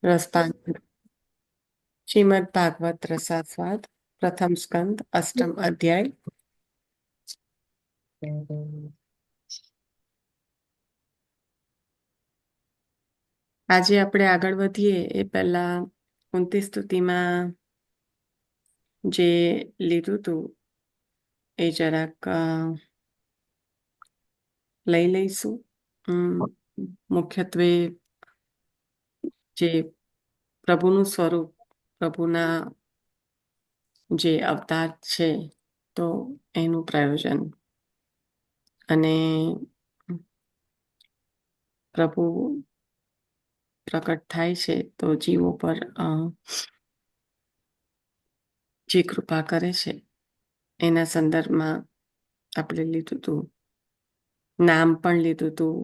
રસપાન શ્રીમદ ભાગવત રસાસ્વાદ પ્રથમ સ્કંદ અષ્ટમ અધ્યાય. આજે આપણે આગળ વધીએ એ પહેલા કુંતી સ્તુતિમાં જે લીધું હતું એ જરાક લઈ લઈશું. મુખ્યત્વે જે પ્રભુનું સ્વરૂપ, પ્રભુના જે અવતાર છે તો એનું પ્રયોજન અને પ્રભુ પ્રકટ થાય છે તો જીવો પર જે કૃપા કરે છે એના સંદર્ભમાં આપણે લીધું હતું. નામ પણ લીધું હતું,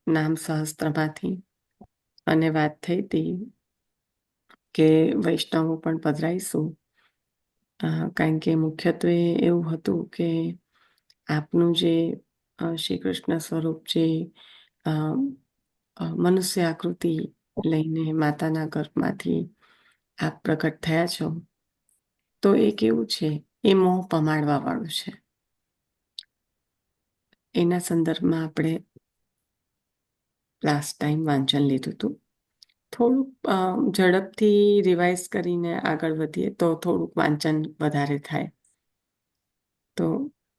નામ સહસ્ત્રમાંથી, અને વાત થઈ હતી કે વૈષ્ણવો પણ પધરાઈશું, કારણ કે મુખ્યત્વે એવું હતું કે આપનું જે શ્રી કૃષ્ણ સ્વરૂપ જે મનુષ્ય આકૃતિ લઈને માતાના ગર્ભમાંથી આપ પ્રગટ થયા છો તો એ કેવું છે, એ મોહ પમાડવા વાળું છે. એના સંદર્ભમાં આપણે લાસ્ટ ટાઈમ વાંચન લીધું હતું. થોડુંક ઝડપથી રિવાઇઝ કરીને આગળ વધીએ તો થોડુંક વાંચન વધારે થાય. તો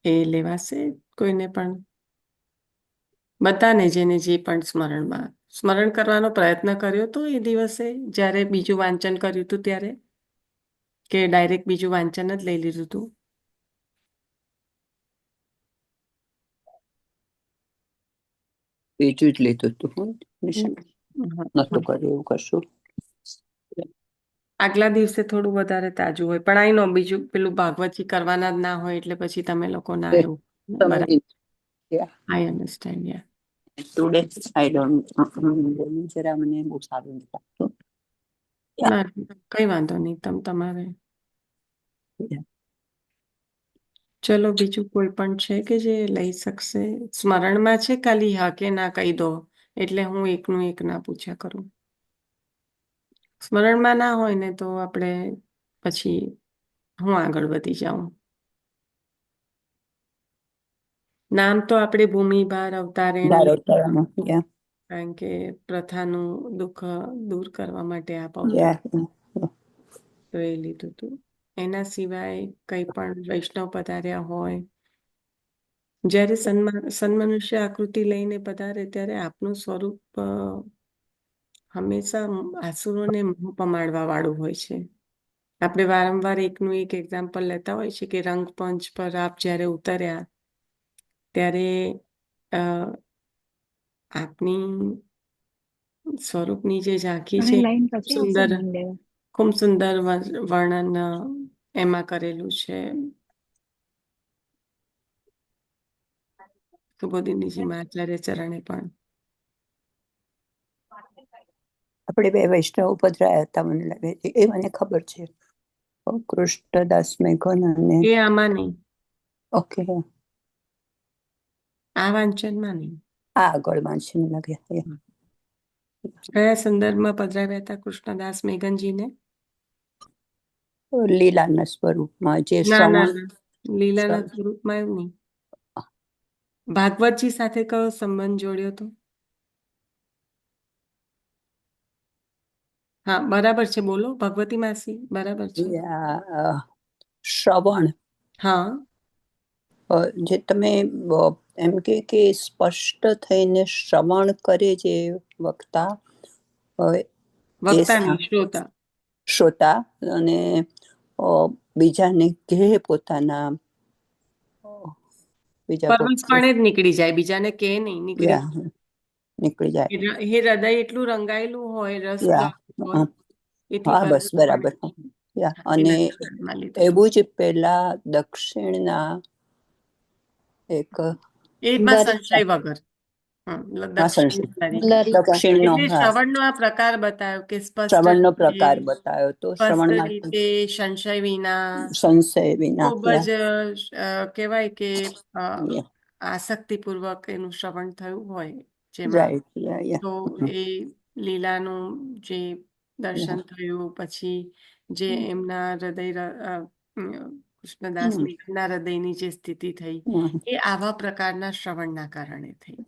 એ લેવાશે કોઈને પણ? બધાને જેને જે પણ સ્મરણ કરવાનો પ્રયત્ન કર્યો તો એ દિવસે જ્યારે બીજું વાંચન કર્યું હતું ત્યારે, કે ડાયરેક્ટ બીજું વાંચન જ લઈ લીધું હતું? બીજું જ લીધું હતું. નતું કર્યું એવું કશું. આગલા દિવસે થોડું વધારે તાજું હોય, પણ આઈ નો બીજું પેલું ભાગવતજી કરવાના જ ના હોય એટલે પછી તમે લોકો ના એવું. આઈ understand. Yeah today I don't જરા મને બહુ સારું નથી લાગતું. ના, કઈ વાંધો નહીં, તમારે. ચલો, બીજું કોઈ પણ છે કે જે લઈ શકશે? સ્મરણમાં છે ખાલી? હા કે ના કહી દો, એટલે હું એકનું એક ના પૂછ્યા કરું. સ્મરણમાં ના હોય ને તો આપણે પછી હું આગળ વધી જાઉં. નામ તો આપણે ભૂમિભાર અવતારેણ, કારણ કે પ્રથાનું દુઃખ દૂર કરવા માટે આપ અવતાર તો એ લીધું હતું. એના સિવાય કંઈ પણ વૈષ્ણવ પધાર્યા હોય, જ્યારે સન્મનુષ્ય આકૃતિ લઈને પધારે ત્યારે આપનું સ્વરૂપ હંમેશા આસુરોને મોહ પમાડવા વાળું હોય છે. આપણે વારંવાર એકનું એક એક્ઝામ્પલ લેતા હોય છે કે રંગપંચ પર આપ જ્યારે ઉતર્યા ત્યારે આપની સ્વરૂપની જે ઝાંખી છે ખૂબ સુંદર વર્ણન એમાં કરેલું છે. સુબોધિનીજી આચાર્ય ચરણે પણ આપણે બે વૈષ્ણવ પધરાયા હતા, મને લાગે છે એ મને ખબર છે. કૃષ્ણદાસ મેઘન અને એ આમાં નહીં. ઓકે, આ વાંચનમાં નહીં, આ આગળ વાંચન લાગે. કયા સંદર્ભમાં પધરાવ્યા હતા કૃષ્ણદાસ મેઘનજીને? લીલાના સ્વરૂપમાં, જે ના, લીલાના સ્વરૂપમાં એવું નહીં. ભાગવતજી સાથે કયો સંબંધ જોડ્યો હતો? હા, બરાબર છે, બોલો ભગવતી માસી, બરાબર છે. શ્રવણ. હા, જે તમે એમ કે સ્પષ્ટ થઈને શ્રવણ કરે જે વક્તા, શ્રોતા, અને બીજાને કહે પોતાના પરવશપણે જ નીકળી જાય, બીજાને કે નહીં, નીકળી જાય. એ હૃદય એટલું રંગાયેલું હોય, રસ હોય. હા, બસ બરાબર. અને એવું જ પેલા દક્ષિણના એક સંશય વગર શ્રવણનો આ પ્રકાર બતાવ્યો કે શ્રવણનો પ્રકાર બતાવ્યો તો સ્પષ્ટ રીતે સંશય વિના ખૂબ જ કહેવાય કે આસક્તિપૂર્વક એનું શ્રવણ થયું હોય જેમાં, તો એ લીલાનું જે દર્શન થયું, પછી જે એમના કૃષ્ણદાસ હમ. મેઘના હૃદયની જે સ્થિતિ થઈ હમ. એ આવા પ્રકારના શ્રવણના કારણે થઈ.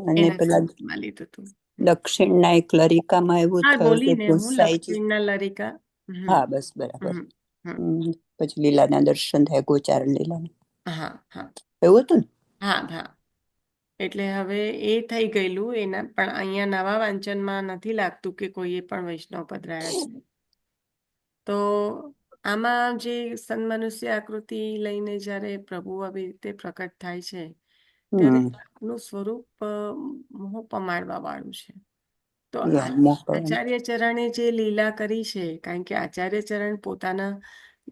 અને એના પેલા સંદર્ભમાં લીધું હતું. દક્ષિણના એક લરિકામાં એવું હા, થયું કે બોલીને હું ગોસાઈજી, દક્ષિણના લરિકા. હા બસ બરાબર. હમ હમ પછી લીલાના દર્શન થાય, ગોચારણ લીલાના, હા હા એવું હતું ને? હા હા. એટલે હવે એ થઈ ગયેલું એના, પણ અહીંયા નવા વાંચનમાં નથી લાગતું કે કોઈએ પણ વૈષ્ણવ પધરાયા છે. તો આમાં જે સન્મનુષ્ય આકૃતિ લઈને જ્યારે પ્રભુ આવી રીતે પ્રકટ થાય છે ત્યારે હમ. આપનું સ્વરૂપ મોહ પમાડવા વાળું છે. તો મોકળવાનું. આચાર્ય ચરણે જે લીલા કરી છે, કારણ કે આચાર્ય ચરણ પોતાના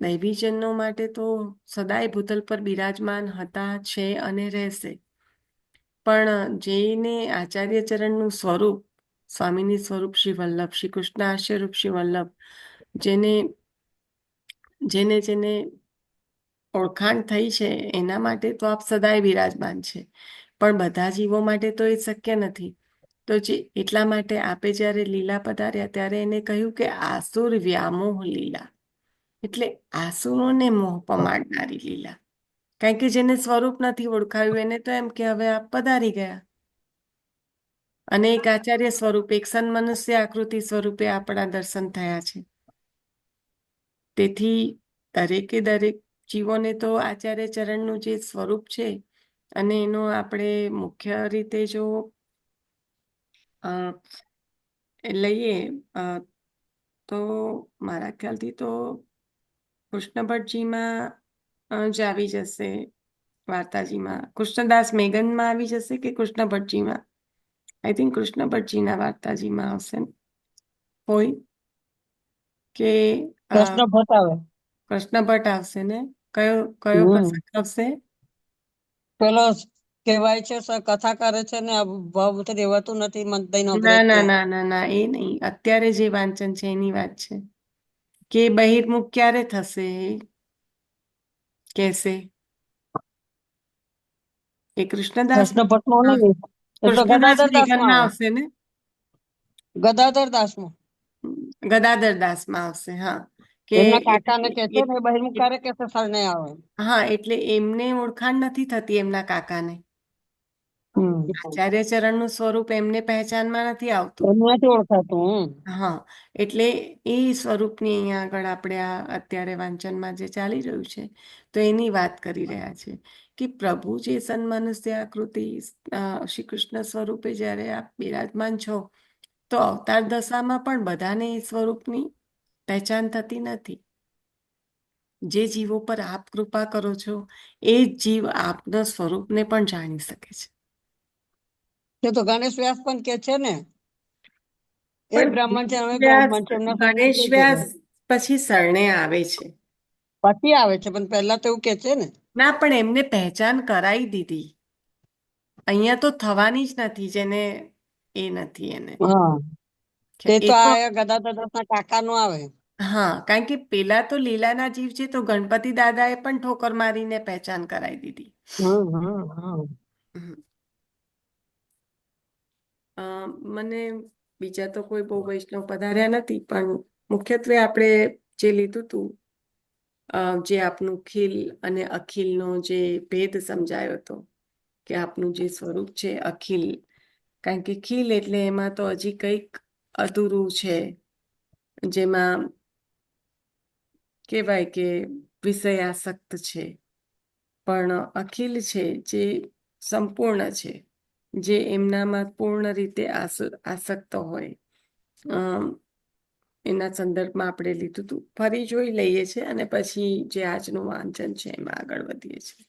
દૈવીજનો માટે તો સદાય ભૂતલ પર બિરાજમાન હતા, છે અને રહેશે. પણ જેને આચાર્ય ચરણનું સ્વરૂપ, સ્વામીની સ્વરૂપ શ્રી વલ્લભ, શ્રી કૃષ્ણ આશ્રયરૂપ શ્રી વલ્લભ, જેને જેને જેને ઓળખાણ થઈ છે એના માટે તો આપ સદાય બિરાજમાન છે, પણ બધા જીવો માટે તો એ શક્ય નથી. તો જે એટલા માટે આપે જ્યારે લીલા પધાર્યા ત્યારે એને કહ્યું કે આસુર વ્યામોહ લીલા, એટલે આસુરોને મોહ પમાડનારી લીલા. કારણ કે જેને સ્વરૂપ નથી ઓળખાયું એને તો એમ કે હવે આપ પધારી ગયા, અને એક આચાર્ય સ્વરૂપે, એક સન્મનુષ્ય આકૃતિ સ્વરૂપે આપણા દર્શન થયા છે. તેથી દરેકે દરેક જીવોને તો આચાર્ય ચરણનું જે સ્વરૂપ છે, અને એનો આપણે મુખ્ય રીતે જો લઈએ તો મારા ખ્યાલથી તો કૃષ્ણ ભટ્ટજીમાં જ આવી જશે, વાર્તાજીમાં કૃષ્ણદાસ મેઘનમાં આવી જશે કે કૃષ્ણ ભટ્ટજીમાં? આઈ થિંક કૃષ્ણ ભટ્ટજીના વાર્તાજીમાં આવશે હોય કે કૃષ્ણ ભટ્ટ આવે. કૃષ્ણ ભટ્ટ આવશે ને? કયો કયો હમ પ્રસંગ આવશે? પેલો કહેવાય છે કથા કરે છે ને ભાવ રેવાતું નથી મનતા નોકરે ના ના ત્યાં. ના ના ના, એ નહીં. અત્યારે જે વાંચન છે એની વાત છે કે બહિર્મુખ ક્યારે થશે કેસે એ કૃષ્ણદાસ, કૃષ્ણ ભટ્ટ નો હા, નહીં, એ તો કૃષ્ણદાસ ગદાધર દાસ માં મેઘનમાં આવે. આવશે ને? ગદાધર દાસ માં. ગદાધર દાસમાં આવશે. હા, કે એમના કાકા ને કે છે ને બહિર્મુખ એટલે ક્યારે કે સરને આવે. હા, એટલે એમને ઓળખાણ નથી થતી એમના કાકાને. હમ આચાર્ય ચરણનું સ્વરૂપ એમને પહેચાનમાં નથી આવતું. એમ નથી ઓળખાતું. હા, એટલે એ સ્વરૂપની અહીંયા આગળ આપણે આ અત્યારે વાંચનમાં જે ચાલી રહ્યું છે તો એની વાત કરી રહ્યા છે કે પ્રભુ જે સન્મનુષ્ય આકૃતિ શ્રી કૃષ્ણ સ્વરૂપે જ્યારે આપ બિરાજમાન છો, તો અવતાર દશામાં પણ બધાને એ સ્વરૂપની પહેચાન થતી નથી. જે જીવો પર આપ કૃપા કરો છો એ જ જીવ આપના સ્વરૂપને પણ જાણી શકે છે. તે તો ગણેશ વ્યાસ પણ કે છે ને, એ બ્રાહ્મણ છે અમે વ્યાસ બ્રાહ્મણ છે એમના સ્વરૂપ ગણેશ જોજો. વ્યાસ પછી શરણે આવે છે. પછી આવે છે પણ પહેલા તો એવું કે છે ને. ના, પણ એમને પહેચાન કરાવી દીધી. અહીંયા તો થવાની જ નથી જેને એ નથી એને. હા, તે એ તો તો આ ગદાધર દાસ ના કાકા નું આવે. હા, કારણ કે પેલા તો લીલાના જીવ છે તો ગણપતિ દાદાએ પણ ઠોકર મારીને પહેચાન કરાવી દીધી. હમ. હમ. મને બીજા તો કોઈ બહુ વૈષ્ણવ પધાર્યા નથી, પણ મુખ્યત્વે આપણે જે લીધું હતું, જે આપનું ખીલ અને અખિલનો જે ભેદ સમજાયો હતો કે આપનું જે સ્વરૂપ છે અખિલ, કારણ કે ખીલ એટલે એમાં તો હજી કંઈક અધૂરું છે, જેમાં કહેવાય કે વિષયાસક્ત છે, પણ અખિલ છે જે સંપૂર્ણ છે, જે એમનામાં પૂર્ણ રીતે આસક્ત હોય. એના સંદર્ભમાં આપણે લીધું હતું. ફરી જોઈ લઈએ છીએ અને પછી જે આજનું વાંચન છે એમાં આગળ વધીએ છીએ.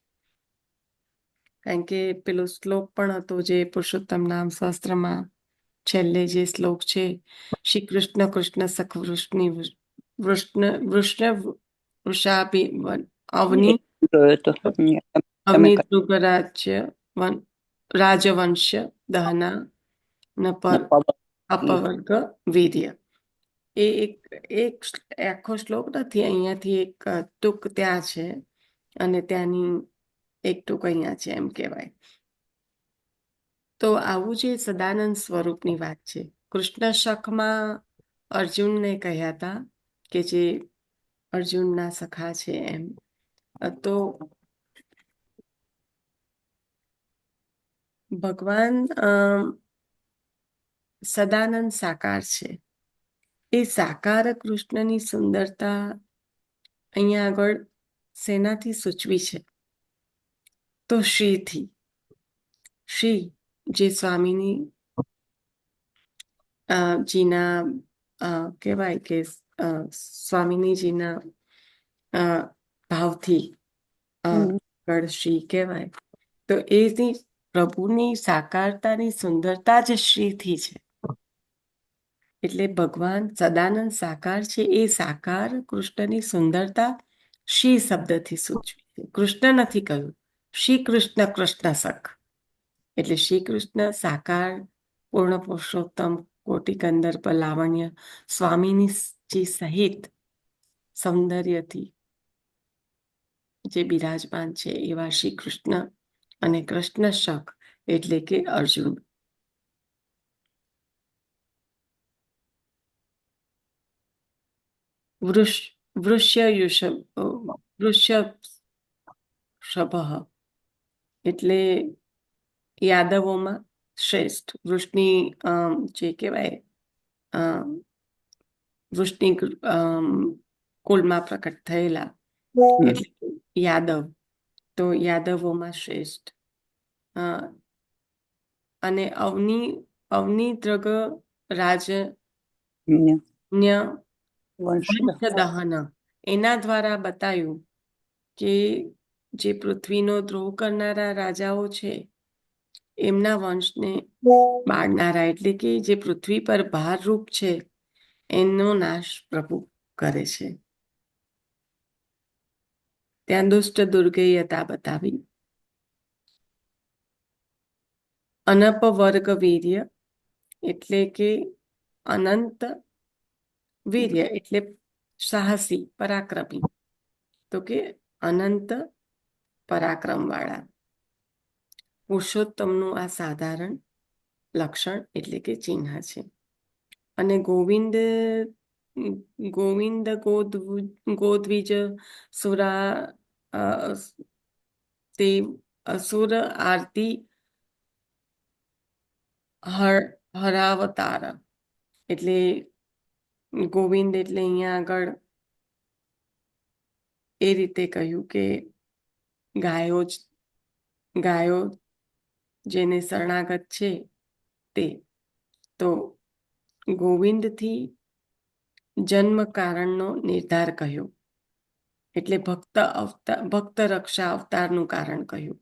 કારણ કે પેલો શ્લોક પણ હતો જે પુરુષોત્તમ નામ શાસ્ત્રમાં છેલ્લે જે શ્લોક છે, શ્રી કૃષ્ણ કૃષ્ણ સખ વૃષાભી અવની જોયો તો. તમે અમિતૃગરાજ્ય રાજવંશ દહના ન પર અપવર્ગ વીર્ય. એ એક આખો શ્લોક નથી, અહીંયાથી એક ટૂંક ત્યાં છે અને ત્યાંની એક ટૂંક અહીંયા છે, એમ કહેવાય. તો આવું જે સદાનંદ સ્વરૂપની વાત છે. કૃષ્ણ શખમાં અર્જુનને કહ્યા હતા કે જે અર્જુનના સખા છે એમ. તો ભગવાન સદાનંદ સાકાર છે. એ સાકાર કૃષ્ણની સુંદરતા અહીંયા આગળ શેનાથી સૂચવી છે? તો શ્રીથી. શ્રી જે સ્વામીની જીના કહેવાય કે સ્વામીનીજીના ભાવથી આગળ શ્રી કહેવાય. તો એની પ્રભુની સાકારતાની સુંદરતા જ શ્રીથી છે. એટલે ભગવાન સદાનંદ સાકાર છે. એ સાકાર કૃષ્ણની સુંદરતા શ્રી શબ્દથી સૂચવી છે. કૃષ્ણ નથી કહ્યું, શ્રી કૃષ્ણ કૃષ્ણ સખ. એટલે શ્રી કૃષ્ણ સાકાર પૂર્ણ પુરુષોત્તમ કોટિ કંદર્પ લાવણ્ય સ્વામીની સહિત સૌંદર્યથી જે બિરાજમાન છે એવા શ્રી કૃષ્ણ અને કૃષ્ણ શક એટલે કે અર્જુન. વૃષભ એટલે યાદવોમાં શ્રેષ્ઠ. વૃષની જે કહેવાય વૃષની કુલમાં પ્રકટ થયેલા એટલે યાદવ. તો યાદવોમાં શ્રેષ્ઠ. અને અવનિદ્રગ રાજન્ય વંશદહન એના દ્વારા બતાવ્યું કે જે પૃથ્વીનો દ્રોહ કરનારા રાજાઓ છે એમના વંશને બાળનારા એટલે કે જે પૃથ્વી પર ભારરૂપ છે એનો નાશ પ્રભુ કરે છે. ત્યાં દુષ્ટ દુર્ગેયતા બતાવી. અનપવર્ગ વીર્ય એટલે કે અનંત વીર્ય એટલે સાહસી પરાક્રમી. તો કે અનંત પરાક્રમ વાળા પુરુષોત્તમનું આ સાધારણ લક્ષણ એટલે કે ચિહ્ન છે. અને ગોવિંદ ગોદ્વિજ સુરા તે અસુર આરતી હરાવતાર. એટલે ગોવિંદ એટલે અહીંયા આગળ એ રીતે કહ્યું કે ગાયો જેને શરણાગત છે તે. તો ગોવિંદથી જન્મ કારણનો નિર્ધાર કહ્યો એટલે ભક્ત રક્ષા અવતારનું કારણ કહ્યું.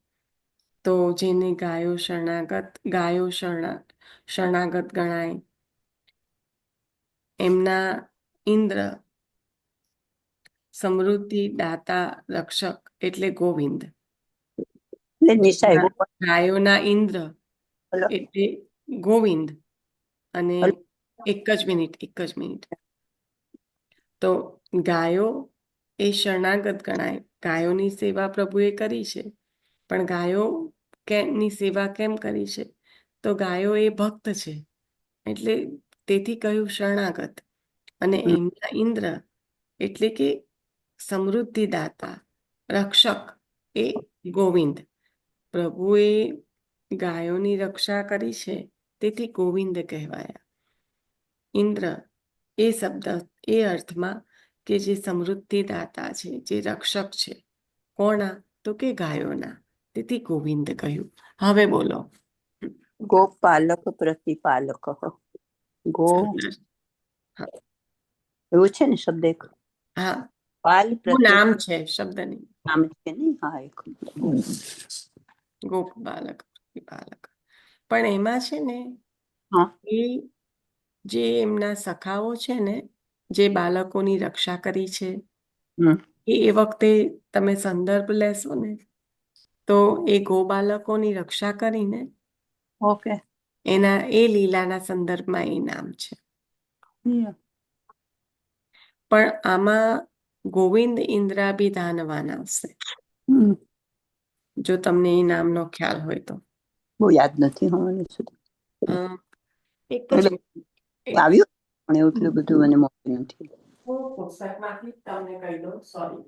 તો જેને ગાયો શરણાગત ગણાય એમના ઇન્દ્ર સમૃદ્ધિ દાતા રક્ષક એટલે ગોવિંદ. ગાયોના ઇન્દ્ર એટલે ગોવિંદ. અને એક જ મિનિટ. તો ગાયો એ શરણાગત ગણાય. ગાયોની સેવા પ્રભુએ કરી છે. પણ ગાયોની સેવા કેમ કરી છે? તો ગાયો એ ભક્ત છે એટલે તેથી કહ્યું શરણાગત. અને એમના ઇન્દ્ર એટલે કે સમૃદ્ધિદાતા રક્ષક એ ગોવિંદ. પ્રભુએ ગાયોની રક્ષા કરી છે તેથી ગોવિંદ કહેવાયા. ઇન્દ્ર એ શબ્દ એ અર્થમાં કે જે સમૃદ્ધિદાતા છે, જે રક્ષક છે. કોના? તો કે ગાયોના. તેથી ગોવિંદ કહ્યું. હવે બોલો. ગોપાલક પ્રતિપાલક. ગો એવું છે ને શબ્દ એક? હા, પાલ નામ છે, શબ્દ નહીં. નામ છે ને? હા, એક ગોપાલક પ્રતિપાલક. પણ એમાં છે ને એ જે એમના સખાઓ છે ને જે બાળકોની રક્ષા કરી છે એ વખતે તમે સંદર્ભ લેશો ને તો એ ગોબાલકોની રક્ષા કરીને એના એ લીલાના સંદર્ભમાં એ નામ છે. પણ આમાં ગોવિંદ ઇન્દ્રાભિધાનવાન આવશે જો તમને એ નામનો ખ્યાલ હોય તો. બહુ યાદ નથી. એક જ આવ્યું પણ એટલું બધું મને મોકલી નથી. હું પુસ્તકમાંથી જ તમને કહી દઉં, સોરી.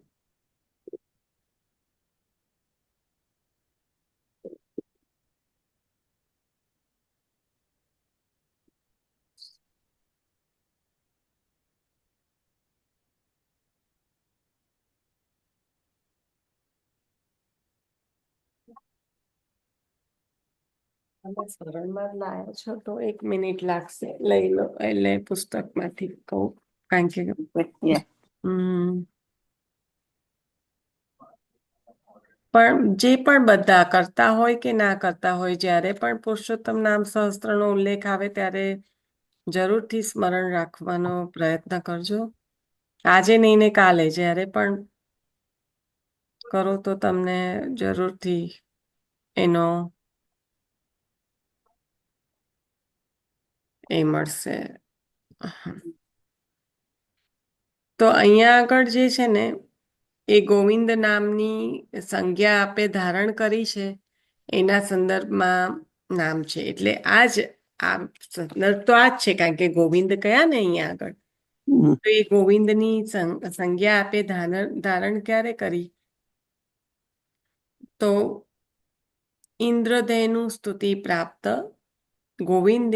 તમે સરળમાં જ લાયા છો તો 1 મિનિટ લાગશે, લઈ લો. એટલે પુસ્તકમાંથી કહું, કારણ કે Yeah. પણ જે પણ બધા કરતા હોય કે ના કરતા હોય, જ્યારે પણ પુરુષોત્તમ નામ સહસ્ત્રનો ઉલ્લેખ આવે ત્યારે જરૂરથી સ્મરણ રાખવાનો પ્રયત્ન કરજો. આજે નહીં ને કાલે, જ્યારે પણ કરો તો તમને જરૂરથી એનો એ મળશે. તો અહીંયા આગળ જે છે ને, એ ગોવિંદ નામની સંજ્ઞા આપે ધારણ કરી છે, એના સંદર્ભમાં નામ છે. એટલે આ સંદર્ભ તો આ જ છે, કારણ કે ગોવિંદ કયા ને અહીંયા આગળ. હમ. તો એ ગોવિંદની સંજ્ઞા આપે ધારણ ક્યારે કરી? તો ઇન્દ્રદેવનું સ્તુતિ પ્રાપ્ત ગોવિંદ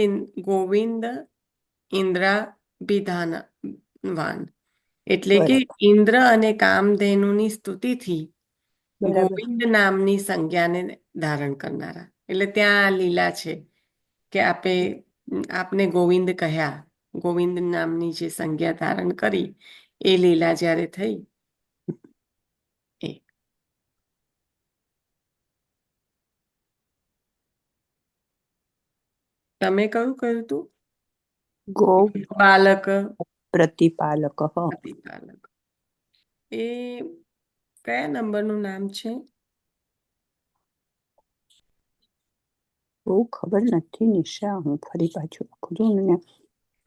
ઇન્દ્રાભિધાનવાન, એટલે કે બરાબર ઇન્દ્ર અને કામધેનુની સ્તુતિથી બરાબર. ગોવિંદ નામની સંજ્ઞાને ધારણ કરનારા. એટલે ત્યાં લીલા છે કે આપને ગોવિંદ કહ્યા, ગોવિંદ નામની જે સંજ્ઞા ધારણ કરી એ લીલા જ્યારે થઈ એ. તમે કયું કહ્યું તું? ગો બાલક પ્રતિપાલક. પ્રતિપાલક. એ કયા નંબરનું નામ છે? બહુ ખબર નથી નિશા, હું ફરી પાછું ખુદું ને.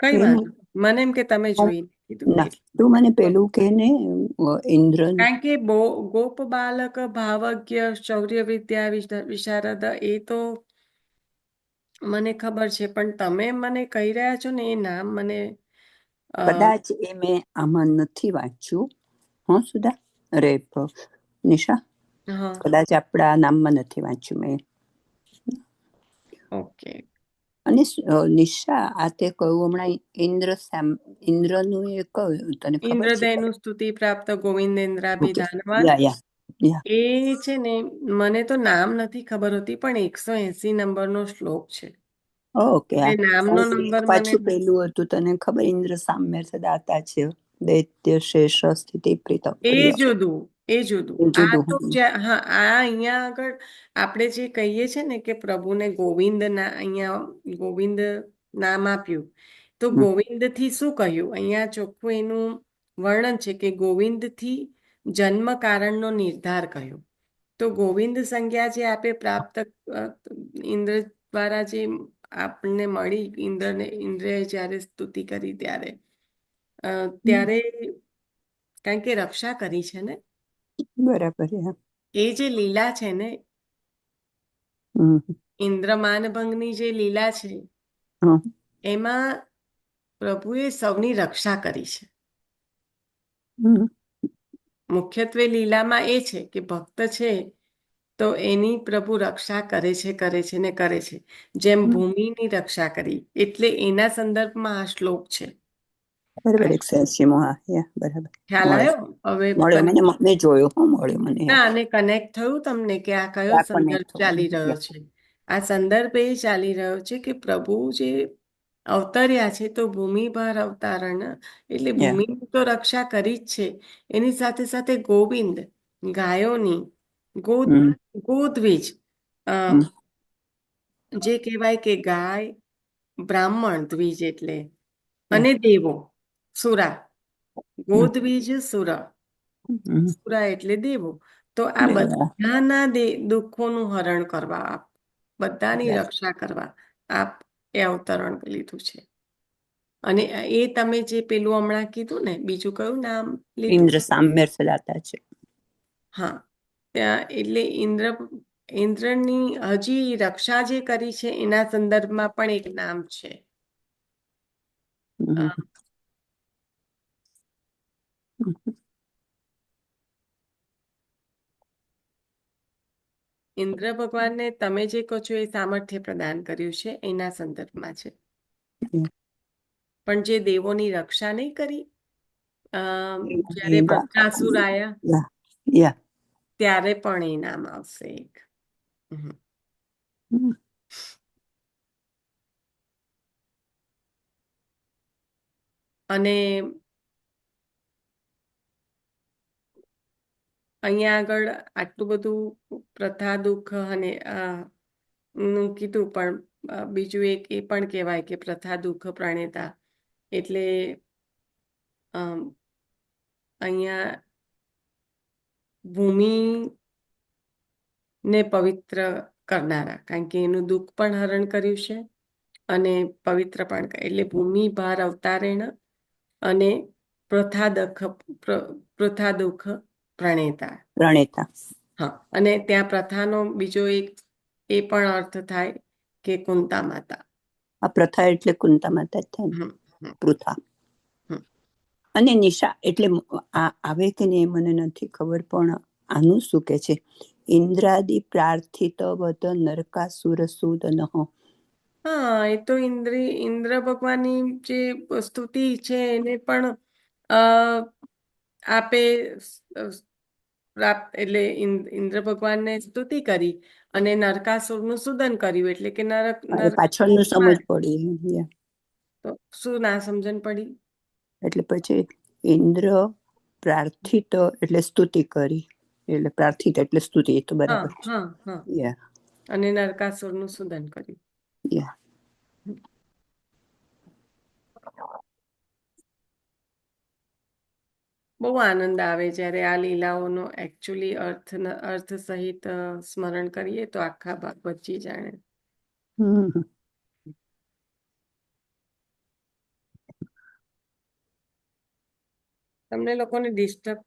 કઈ વાંધો નહીં. મને એમ કે તમે જોઈ કીધું ના, એટલે. તું મને પેલું કે ને ઇન્દ્ર. કારણ કે ગોપ બાલક ભાવજ્ઞ શૌર્ય વિદ્યા વિશારદ એ તો મને ખબર છે, પણ તમે મને કહી રહ્યા છો ને એ નામ મને કદાચ એ મેં આમાં નથી વાંચ્યું. હા સુધા, અરે નિશા, હા, કદાચ આપણા નામમાં નથી વાંચ્યું મેં. ઓકે. અને નિશા, આ તે કહ્યું હમણાં ઇન્દ્રનું એ કહ્યું, તને ખબર છે? ઇન્દ્રદેવનું સ્તુતિ પ્રાપ્ત ગોવિંદેન્દ્રાભિધાનવાન. યા યા યા. એ છે ને, મને તો નામ નથી ખબર હોતી, પણ 180 નંબરનો શ્લોક છે. ઓકે. એ નામનો નંબર મને પાછું પેલું હતું, તને ખબર? ઇન્દ્ર સામ્ય સદાતા છે, દૈત્ય શેષ સ્થિતિ પ્રીત એ પ્રિય. જુદું, એ જુદું. એ આ જુદું. તો હા, આ અહીંયા આગળ આપણે જે કહીએ છીએ ને કે પ્રભુને ગોવિંદ અહીંયા ગોવિંદ નામ આપ્યું, તો ગોવિંદથી શું કહ્યું? અહીંયા ચોખ્ખું એનું વર્ણન છે કે ગોવિંદથી જન્મ કારણનો નિર્ધાર કર્યો. તો ગોવિંદ સંજ્ઞા જે આપે પ્રાપ્ત ઇન્દ્ર દ્વારા જે આપણને મળી, ઇન્દ્રએ જ્યારે સ્તુતિ કરી ત્યારે કારણ કે રક્ષા કરી છે ને, બરાબર. એ જે લીલા છે ને, ઇન્દ્રમાન ભંગની જે લીલા છે, એમાં પ્રભુએ સૌની રક્ષા કરી છે. મુખ્યત્વે લીલામાં એ છે કે ભક્ત છે તો એની પ્રભુ રક્ષા કરે છે ને કરે છે, જેમ ભૂમિની રક્ષા કરી. એટલે એના સંદર્ભમાં આ શ્લોક છે. બરાબર. 180. હા, બરાબર. ખ્યાલ આવ્યો? હવે મળ્યો મને, મેં જોયો. મળ્યો મને. ના, અને કનેક્ટ થયું તમને કે આ કયો સંદર્ભ ચાલી રહ્યો છે? આ સંદર્ભ એ ચાલી રહ્યો છે કે પ્રભુ જે અવતર્યા છે તો ભૂમિ પર અવતારણ, એટલે ભૂમિની તો રક્ષા કરી જ છે. એની સાથે સાથે ગોવિંદ ગાયોની ગોદ્વિજ, જે કહેવાય કે ગાય, બ્રાહ્મણ દ્વિજ એટલે, અને દેવો સુરા, ગોદ્વિજ સુરા, સુરા એટલે દેવો. તો આ બધાના દુઃખોનું હરણ કરવા, બધાની રક્ષા કરવા આપ એ અવતરણ લીધું છે. અને એ તમે જે પેલું હમણાં કીધું ને, બીજું કયું નામ લીધું? ઇન્દ્ર સામ્ય સદાતા છે. હા, ત્યાં એટલે ઇન્દ્રની હજી રક્ષા જે કરી છે એના સંદર્ભમાં પણ એક નામ છે. અ, હમ. હમ. ઇન્દ્ર ભગવાનને તમે જે કહો છો એ સામર્થ્ય પ્રદાન કર્યું છે એના સંદર્ભમાં છે. હમ. પણ જે દેવોની રક્ષા નહીં કરી, જ્યારે એ વૃત્રાસુર આયા યા યા ત્યારે પણ એ નામ આવશે એક. હમ. અને અહીંયા આગળ આટલું બધું પ્રથા દુઃખ અને નું કીધું, પણ બીજું એક એ પણ કહેવાય કે પ્રથા દુઃખ પ્રણેતા એટલે અહીંયા ભૂમિ ને પવિત્ર કરનારા, કારણ કે એનું દુઃખ પણ હરણ કર્યું છે અને પવિત્ર પણ, એટલે ભૂમિ ભાર અવતારેણ અને પ્રથા દુઃખ પ્રણેતા. હા, અને ત્યાં પ્રથાનો બીજો એક એ પણ અર્થ થાય કે કુંતા માતા. આ પ્રથા એટલે કુંતા માતા જ થાય, પૃથા. અને નિશા એટલે આવે કે નહીં મને નથી ખબર, પણ આનું શું કે છે? ઇન્દ્રાદિ પ્રાર્થિત વદ નરકાસુર સૂદન. હા, એ તો ઇન્દ્ર ભગવાનની જે સ્તુતિ છે એને પણ આપે એટલે ઇન્દ્ર ભગવાનને સ્તુતિ કરી અને નરકાસુરનું સૂદન કર્યું, એટલે કે પાછળનું સમજ પડી. તો શું ના સમજણ પડી? એટલે પછી ઇન્દ્ર પ્રાર્થિત એટલે સ્તુતિ કરી, એટલે પ્રાર્થિત એટલે સ્તુતિ, એ તો બરાબર છે. અને નરકાસુરનું સૂદન કર્યું. બહુ આનંદ આવે જ્યારે આ લીલાઓનો એકચ્યુઅલી અર્થ સહિત સ્મરણ કરીએ તો આખા ભાગવતજી જાણે. તમને લોકોને ડિસ્ટર્બ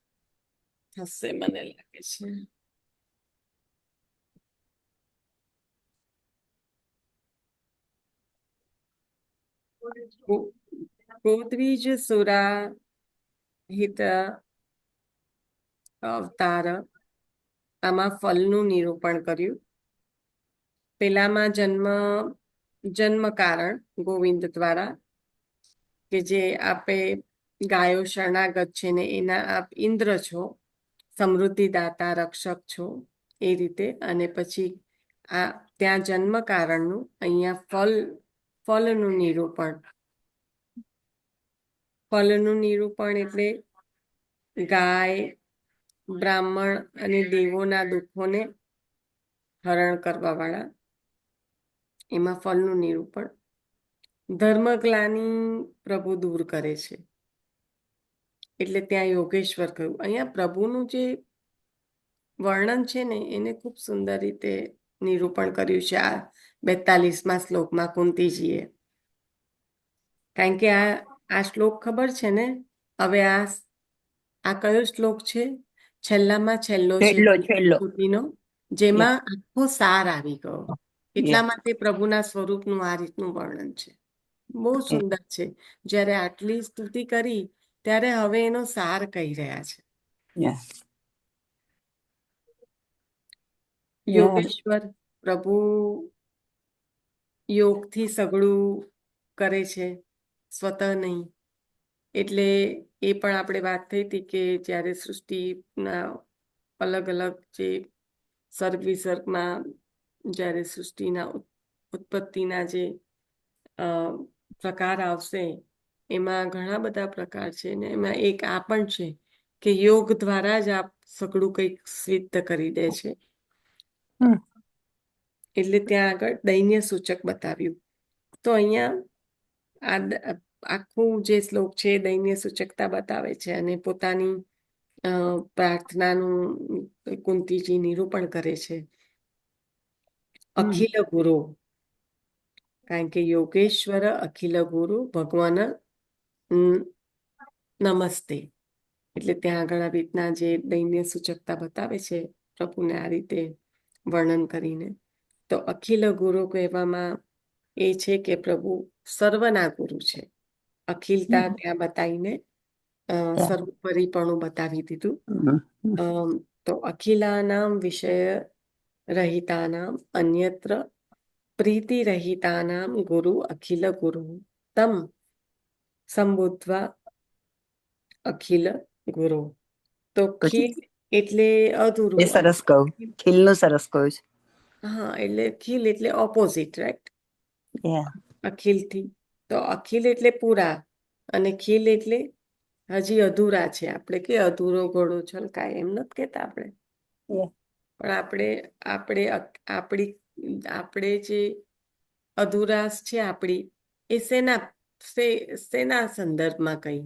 થશે મને લાગે છે. ગોત્રીજ સુરા હિત અવતાર, આમાં ફલનું નિરૂપણ કર્યું. પેલામાં જન્મ કારણ ગોવિંદ દ્વારા, કે જે આપે ગાયો શરણાગત છે ને એના આપ ઇન્દ્ર છો, સમૃદ્ધિ દાતા રક્ષક છો એ રીતે. અને પછી આ ત્યાં જન્મ કારણનું અહીંયા ફલનું નિરૂપણ. ફલનું નિરૂપણ એટલે ગાય, બ્રાહ્મણ અને દેવોના દુઃખોને હરણ કરવા વાળા, એમાં ફલનું નિરૂપણ. ધર્મગ્લાની પ્રભુ દૂર કરે છે, એટલે ત્યાં યોગેશ્વર કહ્યું. અહીંયા પ્રભુનું જે વર્ણન છે ને એને ખૂબ સુંદર રીતે નિરૂપણ કર્યું છે આ 42મા શ્લોકમાં કુંતીજીએ. કારણ કે આ શ્લોક ખબર છે ને, હવે આ કયો શ્લોક છે? છેલ્લામાં છેલ્લો છે સ્તુતિનો, જેમાં આખો સાર આવી ગયો. એટલા માટે પ્રભુના સ્વરૂપનું આ રીતનું વર્ણન છે. બહુ સુંદર છે. જ્યારે આટલી સ્તુતિ કરી ત્યારે હવે એનો સાર કહી રહ્યા છે. યોગેશ્વર પ્રભુ યોગથી સગળું કરે છે, સ્વતઃ નહીં. એટલે એ પણ આપણે વાત થઈ હતી કે જ્યારે સૃષ્ટિના અલગ અલગ જે સર્ગ વિસર્ગમાં જ્યારે સૃષ્ટિના ઉત્પત્તિના જે પ્રકાર આવશે એમાં ઘણા બધા પ્રકાર છે ને એમાં એક આ પણ છે કે યોગ દ્વારા જ આપ સગળું કંઈક સિદ્ધ કરી દે છે. એટલે ત્યાં આગળ દૈન્ય સૂચક બતાવ્યું. તો અહીંયા આખું જે શ્લોક છે દૈન્ય સૂચકતા બતાવે છે અને પોતાની પ્રાર્થનાનું કુંતીજી નિરૂપણ કરે છે. અખિલ ગુરુ, કારણ કે યોગેશ્વર અખિલ ગુરુ ભગવાન નમસ્તે, એટલે ત્યાં આગળ આવી રીતના જે દૈન્ય સૂચકતા બતાવે છે પ્રભુને આ રીતે વર્ણન કરીને. તો અખિલ ગુરુ કહેવામાં એ છે કે પ્રભુ સર્વના ગુરુ છે. અખિલતા ત્યાં બતાવીને સર્વોપરીપણું બતાવી દીધું. તો અખિલાનામ વિષય રહિતાનામ અન્યત્ર પ્રીતિ રહિતાનામ ગુરુ અખિલ ગુરુ તમ સંબોધવા અખિલ ગુરુ. તો ખીલ એટલે અધૂરું. સરસ કહું, ખીલનું સરસ કહું છે. હા, એટલે ખીલ એટલે ઓપોઝિટ, રાઈટ? અખિલથી તો અખિલ એટલે પૂરા અને ખીલ એટલે હજી અધૂરા છે. આપણે કે અધૂરો ઘોડો છલકાય એમ નથી કેતા આપણે, પણ આપણે જે અધુરાશ છે આપણી, એ શેના સંદર્ભમાં કહી?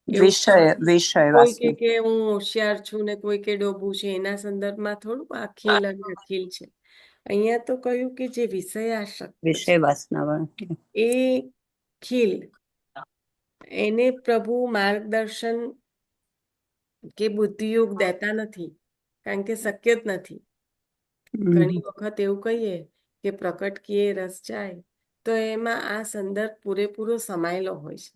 કોઈ કે હું હોશિયાર છું ને કોઈ કે ડોબું છે, એના સંદર્ભમાં થોડું આ ખીલ અને અખિલ છે. અહીંયા તો કહ્યું કે જે વિષયાસક્ત એ ખીલ, એને પ્રભુ માર્ગદર્શન કે બુદ્ધિયોગ દેતા નથી, કારણ કે શક્ય જ નથી. ઘણી વખત એવું કહીએ કે પ્રકટ કિયે રસ જાય, તો એમાં આ સંદર્ભ પૂરેપૂરો સમાયેલો હોય છે.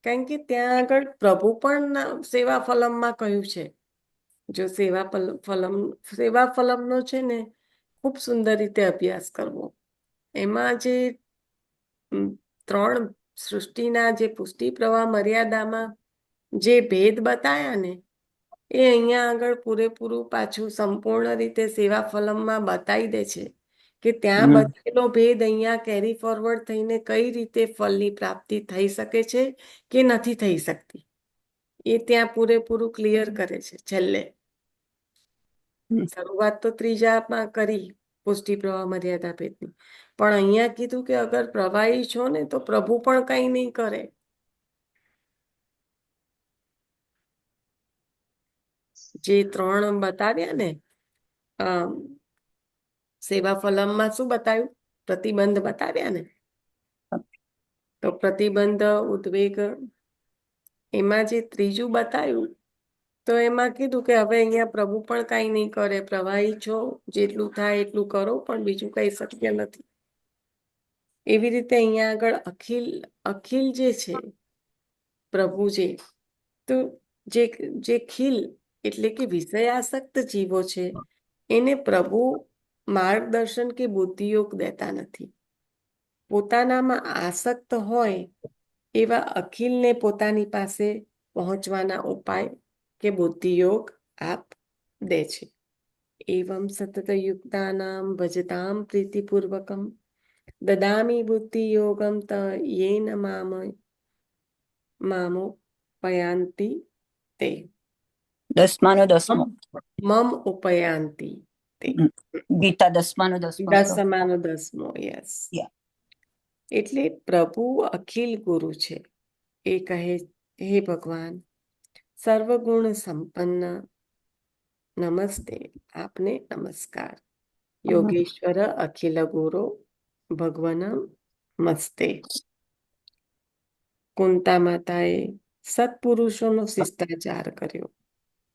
કારણ કે ત્યાં આગળ પ્રભુ પણ સેવા ફલમમાં કહ્યું છે. જો સેવા ફલમનો છે ને ખૂબ સુંદર રીતે અભ્યાસ કરવો. એમાં જે 3 સૃષ્ટિના જે પુષ્ટિ પ્રવાહ મર્યાદામાં જે ભેદ બતાયા ને, એ અહીંયા આગળ પૂરેપૂરું પાછું સંપૂર્ણ રીતે સેવા ફલમમાં બતાવી દે છે કે ત્યાં બતાવેલો ભેદ અહીંયા કેરી ફોરવર્ડ થઈને કઈ રીતે ફળની પ્રાપ્તિ થઈ શકે છે કે નથી થઈ શકતી, એ ત્યાં પૂરેપૂરું ક્લિયર કરે છે. છેલ્લે શરૂઆત તો 3જામાં કરી પુષ્ટિ પ્રવાહ મર્યાદા ભેદની, પણ અહીંયા કીધું કે અગર પ્રવાહી છો ને તો પ્રભુ પણ કઈ નહીં કરે. જે 3 બતાવ્યા ને, સેવા ફલમમાં શું બતાવ્યું? પ્રતિબંધ બતાવ્યા ને, તો પ્રતિબંધ ઉદ્વેગ, એમાં જે 3જું બતાવ્યું, તો એમાં કીધું કે હવે અહીંયા પ્રભુ પણ કઈ નહીં કરે, પ્રવાહી છો, જેટલું થાય એટલું કરો, પણ બીજું કઈ શક્ય નથી. એવી રીતે અહીંયા આગળ અખિલ જે છે પ્રભુ, તો જે ખીલ એટલે કે વિષયાસક્ત જીવો છે, એને પ્રભુ માર્ગદર્શન કે બુદ્ધિયોગ દેતા નથી. પોતાનામાં આસક્ત હોય એવા અખિલને પોતાની પાસે પહોંચવાના ઉપાય કે બુદ્ધિયોગ આપ દે છે. એવમ સતત યુક્તાનામ ભજતામ પ્રીતિપૂર્વકમ દદામી બુદ્ધિ યોગમ ત યેન મામો પયાંતિ તે. 10મો મમ ઉપયાંતિ તે. ગીતા 10મો. યસ. એટલે પ્રભુ અખિલ ગુરુ છે. એ કહે, હે ભગવાન સર્વગુણ સંપન્ન, નમસ્તે, આપને નમસ્કાર. યોગેશ્વર અખિલ ગુરુ ભગવાન મસ્તે. કુંતા માતાએ સત્પુરુષોનો શિષ્ટાચાર કર્યો.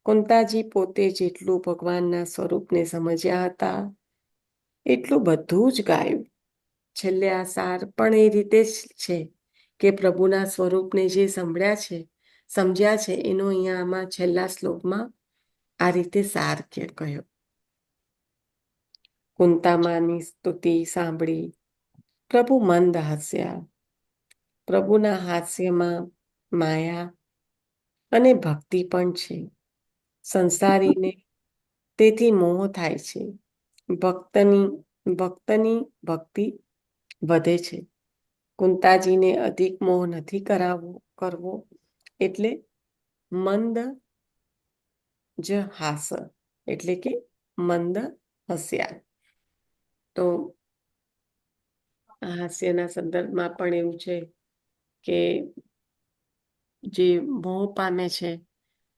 કુંતાજી પોતે જેટલું ભગવાનના સ્વરૂપને સમજ્યા હતા એટલું બધું જ ગાયું. છેલ્લે આ સાર પણ એ રીતે જ છે કે પ્રભુના સ્વરૂપને જે સમજ્યા છે એનો અહીંયા આમાં છેલ્લા શ્લોકમાં આ રીતે સાર કહ્યો. કુંતામાની સ્તુતિ સાંભળી પ્રભુ મંદ હસ્યા. પ્રભુના હાસ્યમાં માયા અને ભક્તિ પણ છે. સંસારીને તેથી મોહ થાય છે. ભક્તની ભક્તિ વધે છે. કુંતાજીને અધિક મોહ નથી કરવો, એટલે મંદ જ હાસ, એટલે કે મંદ હસ્યા. તો હાસ્યના સંદર્ભમાં પણ એવું છે કે જે મોહ પામે છે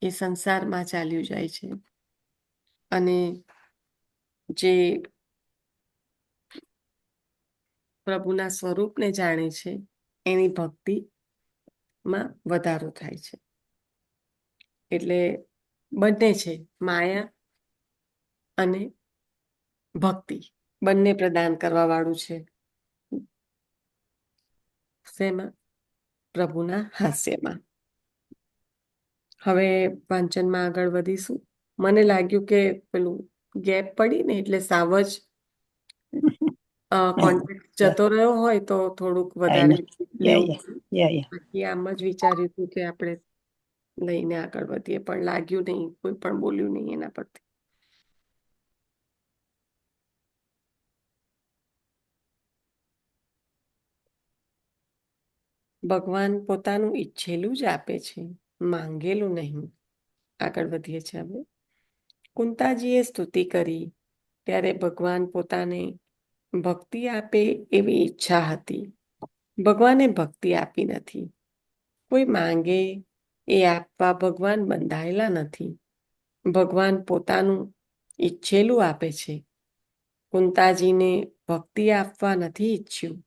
એ સંસારમાં ચાલ્યું જાય છે, અને જે પ્રભુના સ્વરૂપને જાણે છે એની ભક્તિમાં વધારો થાય છે. એટલે બંને છે, માયા અને ભક્તિ બંને પ્રદાન કરવા વાળું છે. શેમાં? પ્રભુના હાસ્યમાં. હવે વાંચનમાં આગળ વધીશું. મને લાગ્યું કે પેલું ગેપ પડી ને એટલે સાવ જ કોન્ટેક્ટ જતો રહ્યો હોય તો થોડુંક વધારે લેવું. બાકી આમ જ વિચાર્યું હતું કે આપણે લઈને આગળ વધીએ, પણ લાગ્યું નહીં, કોઈ પણ બોલ્યું નહીં એના પરથી. ભગવાન પોતાનું ઈચ્છેલું જ આપે છે, માંગેલું નહીં. આગળ વધીએ છીએ હવે. કુંતાજીએ સ્તુતિ કરી ત્યારે ભગવાન પોતાને ભક્તિ આપે એવી ઈચ્છા હતી. ભગવાને ભક્તિ આપી નથી. કોઈ માંગે એ આપવા ભગવાન બંધાયેલા નથી. ભગવાન પોતાનું ઈચ્છેલું આપે છે. કુંતાજીને ભક્તિ આપવા નથી ઈચ્છ્યું,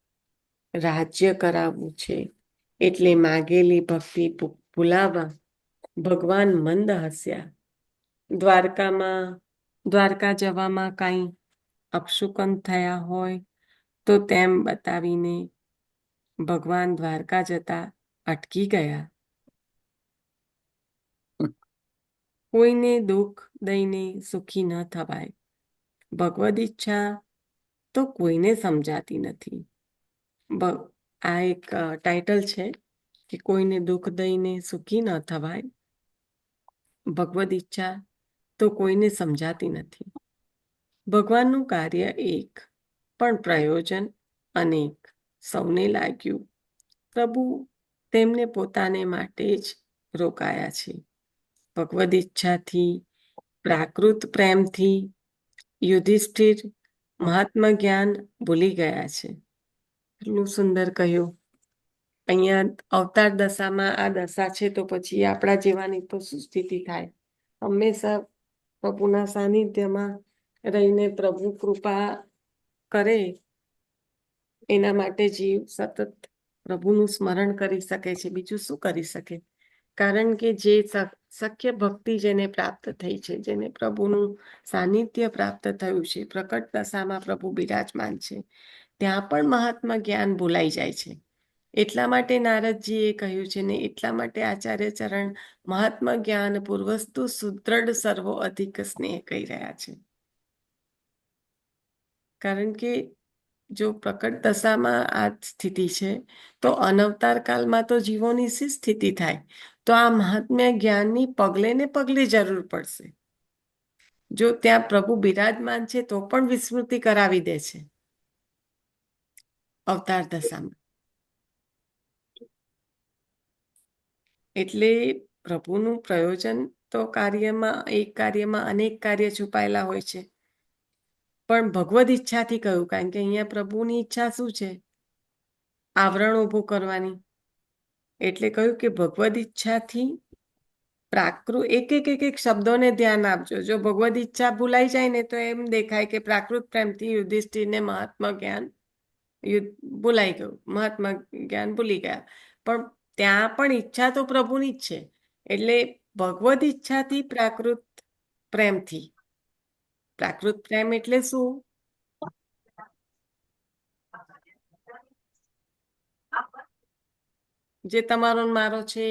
રાજ્ય કરાવવું છે. એટલે માગેલી ભક્તિ ભૂલાવા ભગવાન મંદ હસ્યા. દ્વારકા જવામાં કાંઈ અપશુકન થયા હોય તો તેમ બતાવીને ભગવાન દ્વારકા જતા અટકી ગયા. કોઈને દુઃખ દઈને સુખી ન થવાય. ભગવદ ઈચ્છા તો કોઈને સમજાતી નથી. આ એક ટાઇટલ છે કે કોઈને દુઃખ દઈને સુખી ન થવાય. ભગવદ ઈચ્છા તો કોઈને સમજાતી નથી. ભગવાનનું કાર્ય એક, પણ પ્રયોજન અનેક. સૌને લાગ્યું પ્રભુ તેમને પોતાને માટે જ રોકાયા છે. ભગવદ ઈચ્છાથી, પ્રાકૃત પ્રેમથી યુધિષ્ઠિર મહાત્મા જ્ઞાન ભૂલી ગયા છે. એટલું સુંદર કહ્યું. અહીંયા અવતાર દશામાં આ દશા છે તો પછી આપણા જીવવાની તો શું સ્થિતિ થાય? હંમેશા પ્રભુના સાનિધ્યમાં રહીને પ્રભુ કૃપા કરે એના માટે જીવ સતત પ્રભુનું સ્મરણ કરી શકે છે. બીજું શું કરી શકે? કારણ કે જે શક્ય ભક્તિ જેને પ્રાપ્ત થઈ છે, જેને પ્રભુનું સાનિધ્ય પ્રાપ્ત થયું છે, પ્રકટ દશામાં પ્રભુ બિરાજમાન છે, ત્યાં પણ મહાત્મા જ્ઞાન ભૂલાઈ જાય છે. એટલા માટે નારદજીએ કહ્યું છે ને, એટલા માટે આચાર્ય ચરણ મહાત્મા જ્ઞાન પૂર્વસ્તુ સુદ્રઢ સર્વો અધિક સ્નેહ કહી રહ્યા છે. કારણ કે જો પ્રકટ દશામાં આ સ્થિતિ છે તો અનવતાર કાળમાં તો જીવોની શી સ્થિતિ થાય? તો આ મહાત્મ્ય જ્ઞાનની પગલે ને પગલે જરૂર પડશે. જો ત્યાં પ્રભુ બિરાજમાન છે તો પણ વિસ્મૃતિ કરાવી દે છે અવતાર દશામાં. એટલે પ્રભુનું પ્રયોજન તો એક કાર્યમાં અનેક કાર્ય છુપાયેલા હોય છે. પણ ભગવદ ઈચ્છાથી કહ્યું, કારણ કે અહીંયા પ્રભુની ઈચ્છા શું છે? આવરણ ઊભું કરવાની. એટલે કહ્યું કે ભગવદ ઈચ્છાથી એક શબ્દોને ધ્યાન આપજો. જો ભગવદ ઈચ્છા ભૂલાઈ જાય ને તો એમ દેખાય કે પ્રાકૃત પ્રેમથી યુધિષ્ઠિરને મહાત્મા જ્ઞાન ભૂલાઈ ગયું, મહાત્મા જ્ઞાન ભૂલી ગયા. પણ ત્યાં પણ ઈચ્છા તો પ્રભુની જ છે. એટલે ભગવદ ઈચ્છાથી પ્રાકૃત પ્રેમથી. પ્રાકૃત પ્રેમ એટલે શું? જે તમારો મારો છે.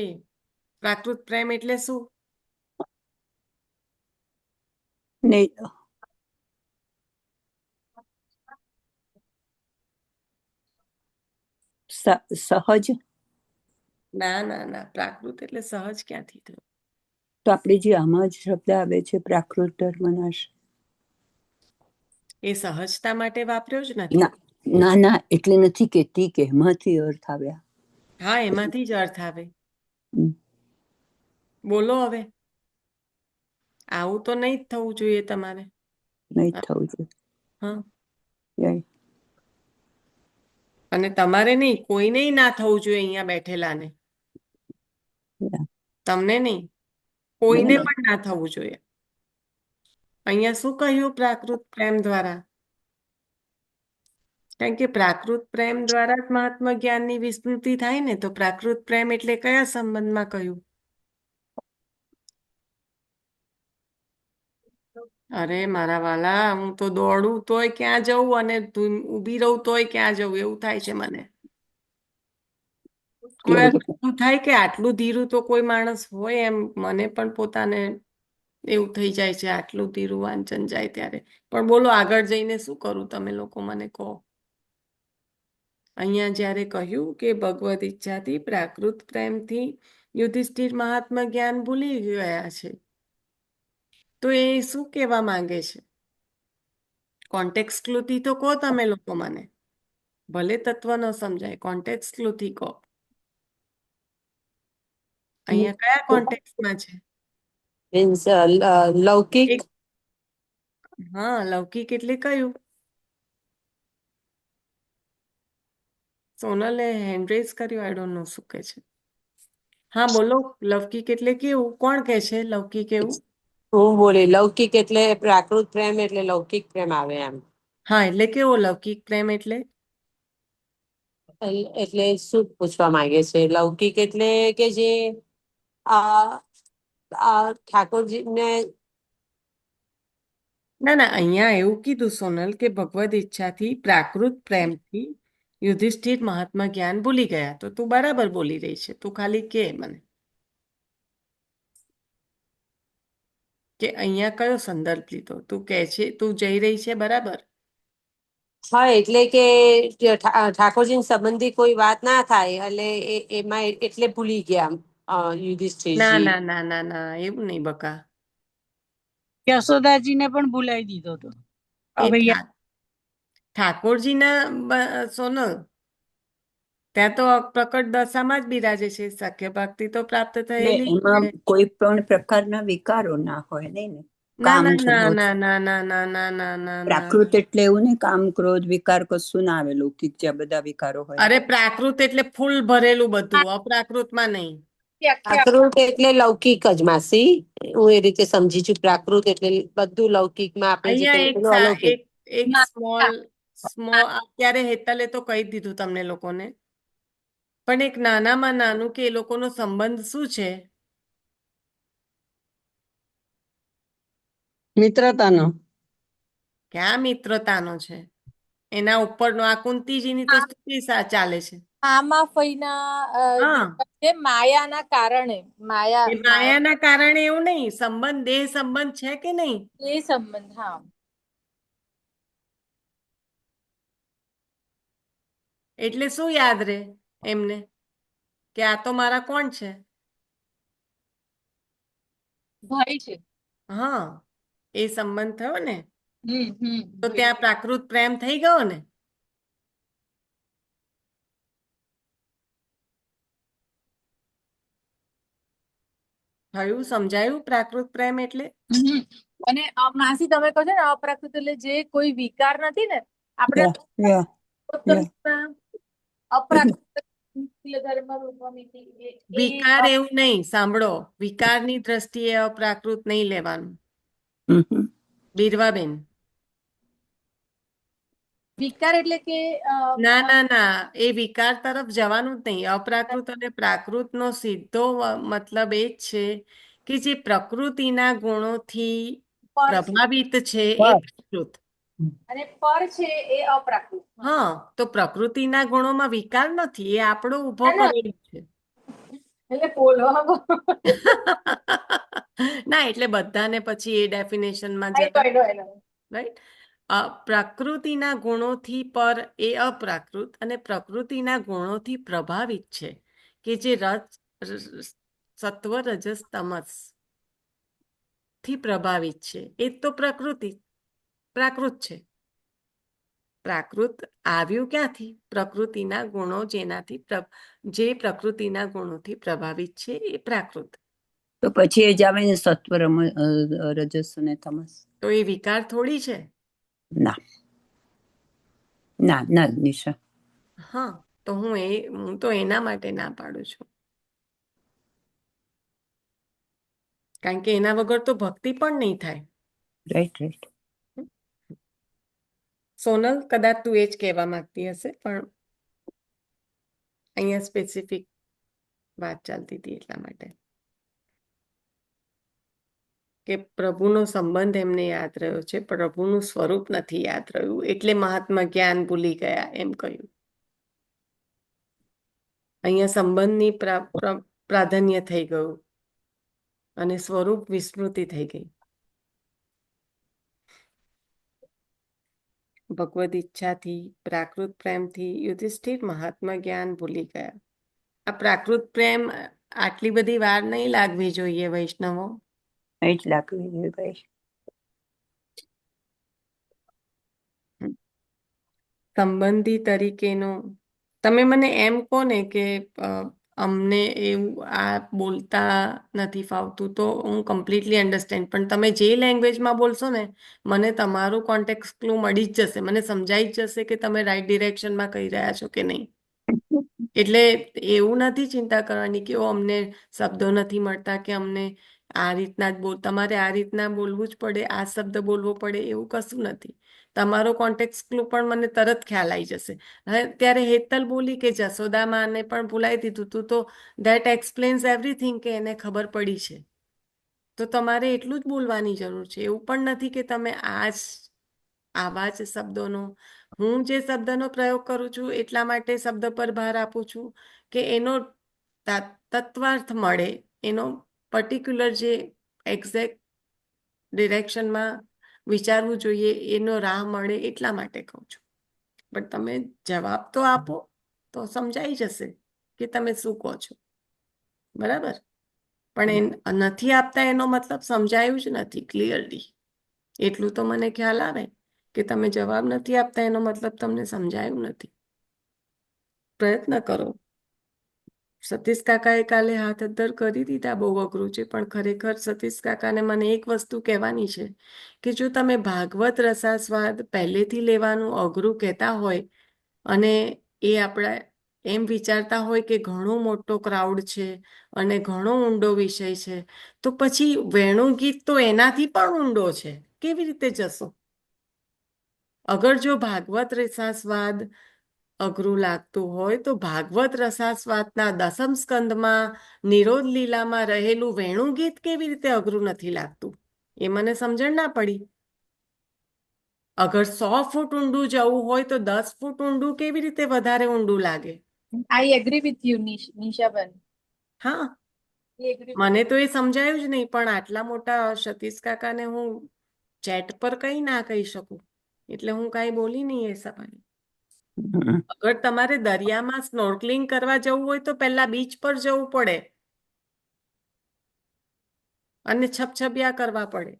પ્રાકૃત પ્રેમ એટલે શું? સહજ. ના, પ્રાકૃત એટલે સહજ ક્યાંથી થયું? તો આપણે જે આમાં જ શબ્દ આવે છે પ્રાકૃત ધર્મનાશ, એ સહજતા માટે વાપર્યો જ નથી. ના એટલે નથી કેતી કે એમાંથી અર્થ આવ્યા. હા, એમાંથી જ અર્થ આવે. બોલો હવે. આવું તો નહીં જ થવું જોઈએ તમારે. નહીં થવું જોઈએ. હા, અને તમારે નહીં, કોઈને ના થવું જોઈએ. અહીંયા બેઠેલાને, તમને નહીં, કોઈને પણ ના થવું જોઈએ. અહીંયા શું કહ્યું? પ્રાકૃત પ્રેમ દ્વારા. કારણ કે પ્રાકૃત પ્રેમ દ્વારા જ મહાત્મા જ્ઞાનની વિસ્મૃતિ થાય ને. તો પ્રાકૃત પ્રેમ એટલે કયા સંબંધમાં કહ્યું? અરે મારા વાલા, હું તો દોડું તોય ક્યાં જવું અને ઊભી રહું તોય ક્યાં જવું, એવું થાય છે મને. કોઈ વાર એટલે એવું થાય કે આટલું ધીરું તો કોઈ માણસ હોય, એમ મને પણ પોતાને એવું થઈ જાય છે, આટલું ધીરું વાંચન જાય ત્યારે. પણ બોલો આગળ જઈને શું કરું, તમે લોકો મને કહો. અહીંયા જ્યારે કહ્યું કે ભગવદ ઈચ્છાથી પ્રાકૃત પ્રેમથી યુધિષ્ઠિર મહાત્મા જ્ઞાન ભૂલી ગયા છે, તો એ શું કહેવા માંગે છે? કોન્ટેક્સ્ટ ક્લુથી તો કહો તમે લોકો મને, ભલે તત્વ ન સમજાય, કોન્ટેક્સ્ટ ક્લુથી કહો. અહીંયા કયા કોન્ટેક્સ્ટમાં છે? મીન્સ લૌકિક. એક હા, લૌકિક એટલે કયું? સોનલે હેન્ડ રેઝ કર્યું, આઈ ડોન્ટ નો શું કે છે. હા બોલો, લૌકિક એટલે કેવું? કોણ કે છે લૌકિક એવું? હું બોલી લૌકિક એટલે પ્રાકૃત પ્રેમ, એટલે લૌકિક પ્રેમ આવે એમ. હા, એટલે કેવો લૌકિક પ્રેમ એટલે? એટલે શું પૂછવા માંગે છે? લૌકિક એટલે કે જે ઠાકોરજીને. ના ના, અહીંયા એવું કીધું સોનલ કે ભગવદ ઈચ્છાથી પ્રાકૃત પ્રેમથી યુધિષ્ઠિર મહાત્મા જ્ઞાન ભૂલી ગયા. તો તું બરાબર બોલી રહી છે, તું ખાલી કે મને કે અહીંયા કયો સંદર્ભ લીધો. તું કે છે તું જઈ રહી છે બરાબર. હા, એટલે કે ઠાકોરજી સંબંધી કોઈ વાત ના થાય એટલે એમાં એટલે ભૂલી ગયા ના યુધિષ્ઠિરજી. ના ના ના ના, એવું નહીં બકા. યશોદાજીને પણ ભૂલાઈ દીધો હતો. એ હવે ઠાકોરજીના સોનલ ત્યાં તો પ્રકટ દશામાં જ બિરાજે છે, સખ્ય ભક્તિ તો પ્રાપ્ત થયેલી એમાં છે. કોઈ પણ પ્રકારના વિકારો ના હોય ને. ના કામ ના ના ક્રોધ ના ના ના ના ના ના ના ના. પ્રાકૃત એટલે એવું ને, કામ ક્રોધ વિકાર કશું ના આવે. લૌકિક જ્યાં બધા વિકારો હોય. અરે પ્રાકૃત એટલે ફૂલ ભરેલું બધું, અપ્રાકૃતમાં નહીં. પ્રાકૃત એટલે લૌકિક જ માસી, હું એ રીતે સમજી છું. પ્રાકૃત એટલે બધું લૌકિકમાં આપણે જે અહીંયા કહીએ એક પેલું અલૌકિક. એક સ્મોલ સ્મોલ અત્યારે હેતલે તો કહી જ દીધું તમને લોકોને, પણ એક નાનામાં નાનું કે એ લોકોનો સંબંધ શું છે? મિત્રતાનો. ક્યાં મિત્રતાનો છે? એના ઉપરનો આ કુંતીજીની તો સ્તુતિ ચાલે છે. આમાં ફઈના હા, માયાના કારણે માયા એ માયાના કારણે એવું નહીં, સંબંધ દેહ સંબંધ છે કે નહીં? એ સંબંધ. હા, એટલે શું યાદ રહે એમને કે આ તો મારા કોણ છે? ભાઈ છે. હા, એ સંબંધ થયો ને, તો ભાઈ. ત્યાં પ્રાકૃત પ્રેમ થઈ ગયો ને. થયું? સમજાયું પ્રાકૃત પ્રેમ એટલે? અને માસી તમે કહો છો ને અપ્રાકૃત એટલે જે કોઈ વિકાર નથી ને આપણે Yeah, yeah. અપ્રાકૃત ધર્મ રૂપમિતિ વિકાર એવું નહીં, સાંભળો, વિકારની દ્રષ્ટિએ અપ્રાકૃત નહીં લેવાનું Mhm. બીરવાબેન. વિકાર એટલે કે ના ના ના, એ વિકાર તરફ જવાનું જ નહીં. અપ્રાકૃત અને પ્રાકૃત નો સીધો મતલબ એ જ છે કે જે પ્રકૃતિના ગુણોથી પર છે પ્રભાવિત છે એ પ્રાકૃત. અને પર છે એ અપ્રાકૃત. હા, તો પ્રકૃતિના ગુણોમાં વિકાર નથી, એ આપણો ઊભો ના, કરેલો છે. એટલે બોલવા ના, એટલે બધાને પછી એ ડેફિનેશનમાં જવા, રાઈટ. પ્રકૃતિના ગુણોથી પર એ અપ્રાકૃત, અને પ્રકૃતિના ગુણોથી પ્રભાવિત છે કે જે સત્વ રજસ તમસ થી પ્રભાવિત છે, એ તો પ્રાકૃત છે. પ્રાકૃત આવ્યું ક્યાંથી? પ્રકૃતિના ગુણો જે પ્રકૃતિના ગુણોથી પ્રભાવિત છે એ પ્રાકૃત. તો પછી એ જ આવે ને સત્વ રજસ અને તમસ. તો એ વિકાર થોડી છે. ના ના ના નિશા. હા, તો હું તો એના માટે ના પાડું છું, કારણ કે એના વગર તો ભક્તિ પણ નહીં થાય. Right right. સોનલ, કદાચ તું એ જ કહેવા માંગતી હશે, પણ અહીંયા સ્પેસિફિક વાત ચાલતી હતી એટલા માટે કે પ્રભુનો સંબંધ એમને યાદ રહ્યો છે, પ્રભુનું સ્વરૂપ નથી યાદ રહ્યું, એટલે મહાત્મા જ્ઞાન ભૂલી ગયા એમ કહ્યું. અહીંયા સંબંધની પ્રાધાન્ય થઈ ગયું અને સ્વરૂપ વિસ્મૃતિ થઈ ગઈ. ભગવદ ઈચ્છાથી પ્રાકૃત પ્રેમથી યુધિષ્ઠિર મહાત્મા જ્ઞાન ભૂલી ગયા. આ પ્રાકૃત પ્રેમ આટલી બધી વાર નહીં લાગવી જોઈએ વૈષ્ણવો. જ લાગવી જોઈએ ભાઈ. સંબંધી તરીકેનો તમે મને એમ કહો ને કે અમને એવું આ બોલતા નથી ફાવતું તો હું કમ્પ્લીટલી અન્ડરસ્ટેન્ડ, પણ તમે જે લેંગ્વેજમાં બોલશો ને મને તમારું કોન્ટેક્ટ ક્લુ મળી જ જશે, મને સમજાઈ જ જશે કે તમે રાઈટ ડિરેક્શનમાં કહી રહ્યા છો કે નહીં. એટલે એવું નથી ચિંતા કરવાની કે અમને શબ્દો નથી મળતા કે અમને આ રીતના જ તમારે આ રીતના બોલવું જ પડે, આ શબ્દ બોલવો પડે, એવું કશું નથી. તમારો કોન્ટેક્ટ ક્લુ પણ મને તરત ખ્યાલ આવી જશે. હવે ત્યારે હેતલ બોલી કે જશોદામાને પણ ભૂલાઈ દીધું તું, તો ધેટ એક્સપ્લેન્સ એવરીથિંગ કે એને ખબર પડી છે. તો તમારે એટલું જ બોલવાની જરૂર છે. એવું પણ નથી કે તમે આવા જ શબ્દોનો, હું જે શબ્દનો પ્રયોગ કરું છું એટલા માટે શબ્દ પર ભાર આપું છું કે એનો તત્વાર્થ મળે, એનો પર્ટિક્યુલર જે એક્ઝેક્ટ ડિરેક્શનમાં વિચારવું જોઈએ એનો રાહ મળે એટલા માટે કહું છું. પણ તમે જવાબ તો આપો તો સમજાઈ જશે કે તમે શું કહો છો. બરાબર? પણ નથી આપતા એનો મતલબ સમજાયું જ નથી ક્લિયરલી. એટલું તો મને ખ્યાલ આવે કે તમે જવાબ નથી આપતા એનો મતલબ તમને સમજાયું નથી. પ્રયત્ન કરો. સતીશ કાકાએ કાલે હાથ અદ્ધર કરી દીધા, બહુ અઘરું છે, પણ ખરેખર સતીશ કાકાને મને એક વસ્તુ કહેવાની છે કે જો તમે ભાગવત રસાસ્વાદ પહેલેથી લેવાનું અઘરું કહેતા હોય અને એ આપણા એમ વિચારતા હોય કે ઘણો મોટો ક્રાઉડ છે અને ઘણો ઊંડો વિષય છે, તો પછી વેણુ ગીત તો એનાથી પણ ઊંડો છે, કેવી રીતે જશો? અગર જો ભાગવત રસાસ્વાદ અઘરું લાગતું હોય તો ભાગવત રસાસ્વાદના દસમ સ્કંદમાં નિરોધ લીલામાં રહેલું વેણુ ગીત કેવી રીતે અઘરું નથી લાગતું, એ મને સમજણ ના પડી. અગર 100 ફૂટ ઊંડું જવું હોય તો 10 ફૂટ ઊંડું કેવી રીતે વધારે ઊંડું લાગે? I agree with you નિશાબેન. હા, મને તો એ સમજાયું જ નહીં, પણ આટલા મોટા સતીશ કાકાને હું ચેટ પર કઈ ના કહી શકું, એટલે હું કાંઈ બોલી નહીં એ સમયે. અગર તમારે દરિયામાં સ્નોર્કલિંગ કરવા જવું હોય તો પહેલા બીચ પર જવું પડે અને છપછપિયા કરવા પડે.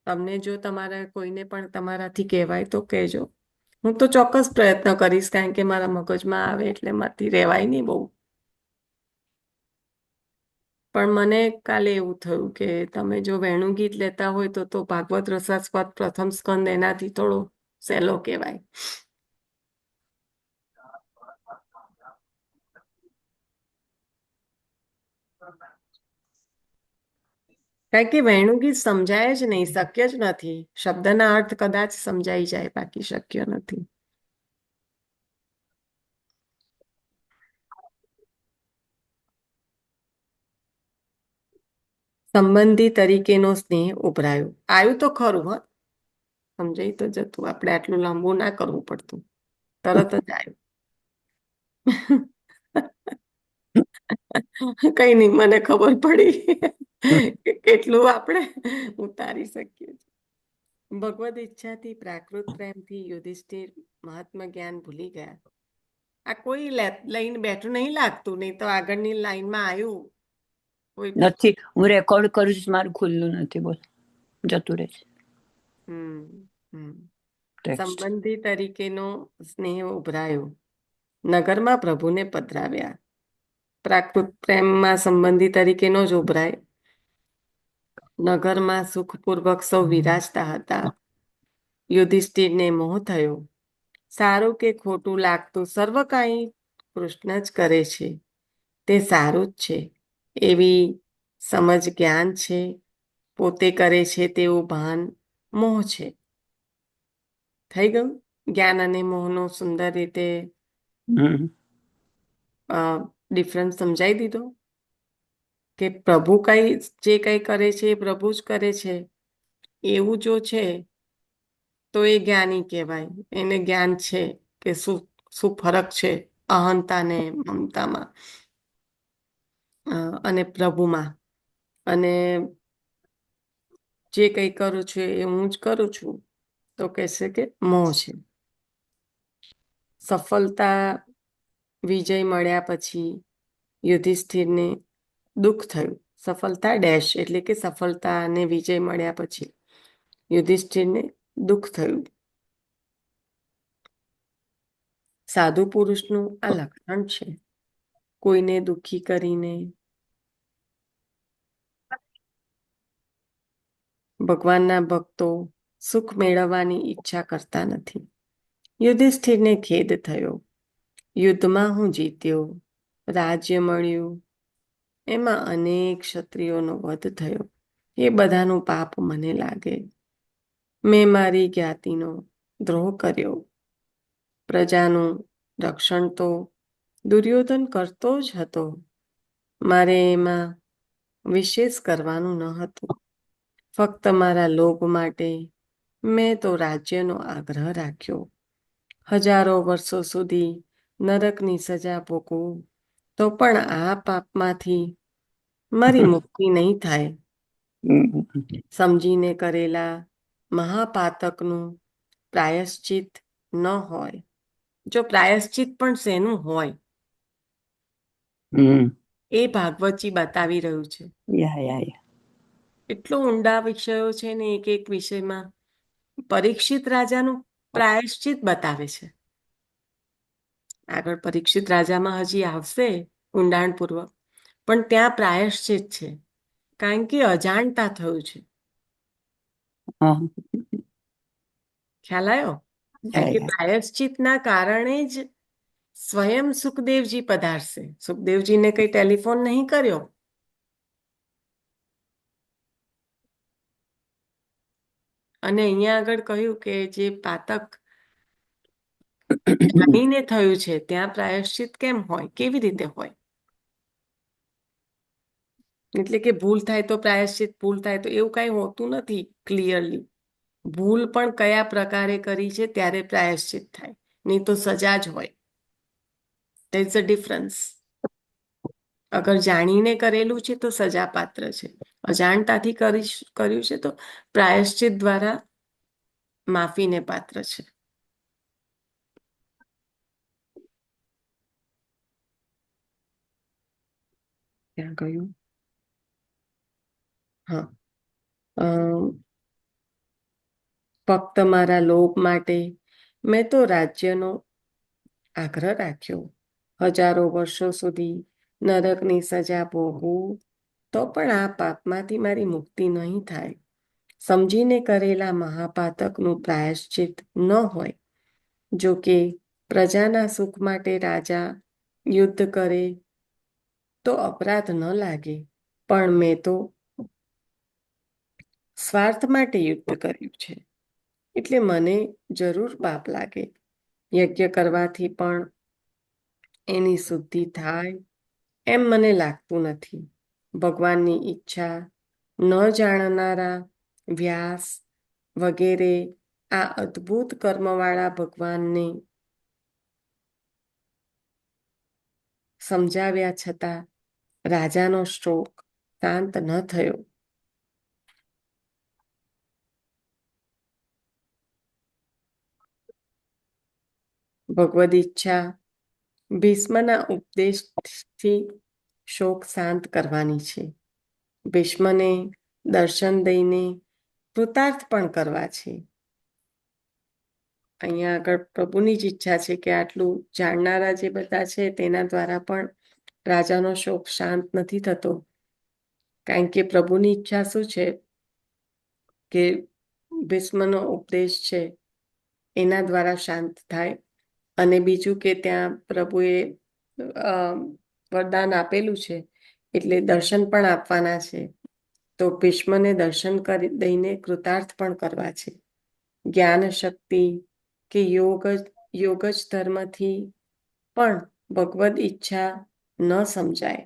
તમને જો તમારા કોઈને પણ તમારાથી કહેવાય તો કહેજો. હું તો ચોક્કસ પ્રયત્ન કરીશ, કારણ કે મારા મગજમાં આવે એટલે માંથી રહેવાય નહીં બહુ. પણ મને કાલે એવું થયું કે તમે જો વેણુ ગીત લેતા હોય તો ભાગવત રસાસ્વાદ પ્રથમ સ્કંદ એનાથી થોડો સહેલો કહેવાય. કારણ કે વેણુ ગીત સમજાય જ નહીં, શક્ય જ નથી. શબ્દના અર્થ કદાચ સમજાઈ જાય, બાકી શક્ય નથી. સંબંધી તરીકેનો સ્નેહ ઉભરાયો. આવ્યું તો ખરું, હા, સમજાઈ તો જતું, આપણે આટલું લાંબુ ના કરવું પડતું, તરત જ આવ્યું. કઈ નહીં, મને ખબર પડી કે કેટલું આપણે ઉતારી શકીએ. ભગવદ ઈચ્છાથી પ્રાકૃત પ્રેમથી યુધિષ્ઠિર મહાત્મા જ્ઞાન ભૂલી ગયા. આ કોઈ લઈને બેઠું નહીં લાગતું, નહીં તો આગળની લાઈનમાં આવ્યું નથી. હું રેકોર્ડ કરું છું, મારું ખુલ્લું નથી, બોલ જતું રહે છે. સંબંધી તરીકેનો સ્નેહ ઉભરાયો. નગરમાં પ્રભુને પધરાવ્યા. પ્રાકૃત પ્રેમમાં સંબંધી તરીકેનો જ ઉભરાય. નગરમાં સુખપૂર્વક સૌ વિરાજતા હતા. યુધિષ્ઠિરને મોહ થયો. સારું કે ખોટું લાગતું સર્વ કાંઈ કૃષ્ણ જ કરે છે, તે સારું જ છે એવી સમજ જ્ઞાન છે, પોતે કરે છે તેવું ભાન મોહ છે. થઈ ગયું જ્ઞાન અને મોહનો સુંદર રીતે ડિફરન્સ સમજાઈ દીધો કે પ્રભુ જે કંઈ કરે છે એ પ્રભુ જ કરે છે એવું જો છે તો એ જ્ઞાની કહેવાય. એને જ્ઞાન છે કે શું શું ફરક છે અહંતા ને મમતામાં અને પ્રભુમાં. અને જે કંઈ કરું છું એ હું જ કરું છું તો કહેશે કે મોહ છે. સફળતા વિજય મળ્યા પછી યુધિષ્ઠિરને દુઃખ થયું. સફળતા ડેશ એટલે કે સફળતા અને વિજય મળ્યા પછી યુધિષ્ઠિરને દુઃખ થયું. સાધુ પુરુષનું આ લક્ષણ છે, કોઈને દુઃખી કરીને ભગવાનના ભક્તો સુખ મેળવવાની ઈચ્છા કરતા નથી. યુધિષ્ઠિરને ખેદ થયો. યુદ્ધમાં હું જીત્યો, રાજ્ય મળ્યું, એમાં અનેક ક્ષત્રિયોનો વધ થયો. એ બધાનું પાપ મને લાગે. મેં મારી જ્ઞાતિનો દ્રોહ કર્યો. પ્રજાનું રક્ષણ તો દુર્યોધન કરતો જ હતો. મારે એમાં વિશેષ કરવાનું ન હતું. ફક્ત મારા લોભ માટે મેં તો રાજ્યનો આગ્રહ રાખ્યો. હજારો વર્ષો સુધી નરકની સજા ભોગવું તો પણ આ પાપમાંથી મારી મુક્તિ નહીં થાય. સમજીને કરેલા મહાપાતકનું પ્રાયશ્ચિત ન હોય. જો પ્રાયશ્ચિત પણ શેનું હોય એ ભાગવતજી બતાવી રહ્યું છે. એટલો ઊંડા વિષયો છે ને એક એક વિષયમાં. પરીક્ષિત રાજાનું પ્રાયશ્ચિત બતાવે છે. આગળ પરીક્ષિત રાજામાં હજી આવશે ઊંડાણપૂર્વક, પણ ત્યાં પ્રાયશ્ચિત છે કારણ કે અજાણતા થયું છે. ખ્યાલ આવ્યો? કારણ કે પ્રાયશ્ચિતના કારણે જ સ્વયં સુખદેવજી પધારશે. સુખદેવજીને કઈ ટેલિફોન નહીં કર્યો. અને અહીંયા આગળ કહ્યું કે જે પાતક જાણીને થયું છે ત્યાં પ્રાયશ્ચિત કેમ હોય, કેવી રીતે હોય? એટલે કે ભૂલ થાય તો પ્રાયશ્ચિત, ભૂલ થાય તો એવું કઈ હોતું નથી ક્લિયરલી. ભૂલ પણ કયા પ્રકારે કરી છે ત્યારે પ્રાયશ્ચિત થાય, નહીં તો સજા જ હોય. There is a difference. અગર જાણીને કરેલું છે તો સજા પાત્ર છે, અજાણતાથી કર્યું છે તો પ્રાયશ્ચિત દ્વારા માફીને પાત્ર છે. ત્યાં ગયું. હા, ફક્ત મારા લોભ માટે મેં તો રાજ્યનો આગ્રહ રાખ્યો. હજારો વર્ષો સુધી નરકની સજા ભોગવું તો પણ આ પાપમાંથી મારી મુક્તિ નહીં થાય. સમજીને કરેલા મહાપાતકનું પ્રાયશ્ચિત ન હોય. જો કે પ્રજાના સુખ માટે રાજા યુદ્ધ કરે તો અપરાધ ન લાગે, પણ મેં તો સ્વાર્થ માટે યુદ્ધ કર્યું છે એટલે મને જરૂર પાપ લાગે. યજ્ઞ કરવાથી પણ એની શુદ્ધિ થાય એમ મને લાગતું નથી. ભગવાનની ઈચ્છા ન જાણનારા વ્યાસ વગેરે આ અદ્ભુત કર્મવાળા ભગવાનને સમજાવ્યા છતાં રાજાનો શોક શાંત ન થયો. ભગવદ ઈચ્છા ભીષ્મના ઉપદેશથી શોક શાંત કરવાની છે. ભીષ્મને દર્શન દઈને કૃતાર્થ પણ કરવા છે. અહીંયા આગળ પ્રભુની જ ઈચ્છા છે કે આટલું જાણનારા જે બધા છે તેના દ્વારા પણ રાજાનો શોક શાંત નથી થતો. કારણ કે પ્રભુની ઈચ્છા શું છે કે ભીષ્મનો ઉપદેશ છે એના દ્વારા શાંત થાય. અને બીજું કે ત્યાં પ્રભુએ વરદાન આપેલું છે એટલે દર્શન પણ આપવાના છે. તો ભીષ્મને દર્શન કરી દઈને કૃતાર્થ પણ કરવા છે. જ્ઞાન શક્તિ કે યોગ જ ધર્મથી પણ ભગવદ ઈચ્છા ન સમજાય.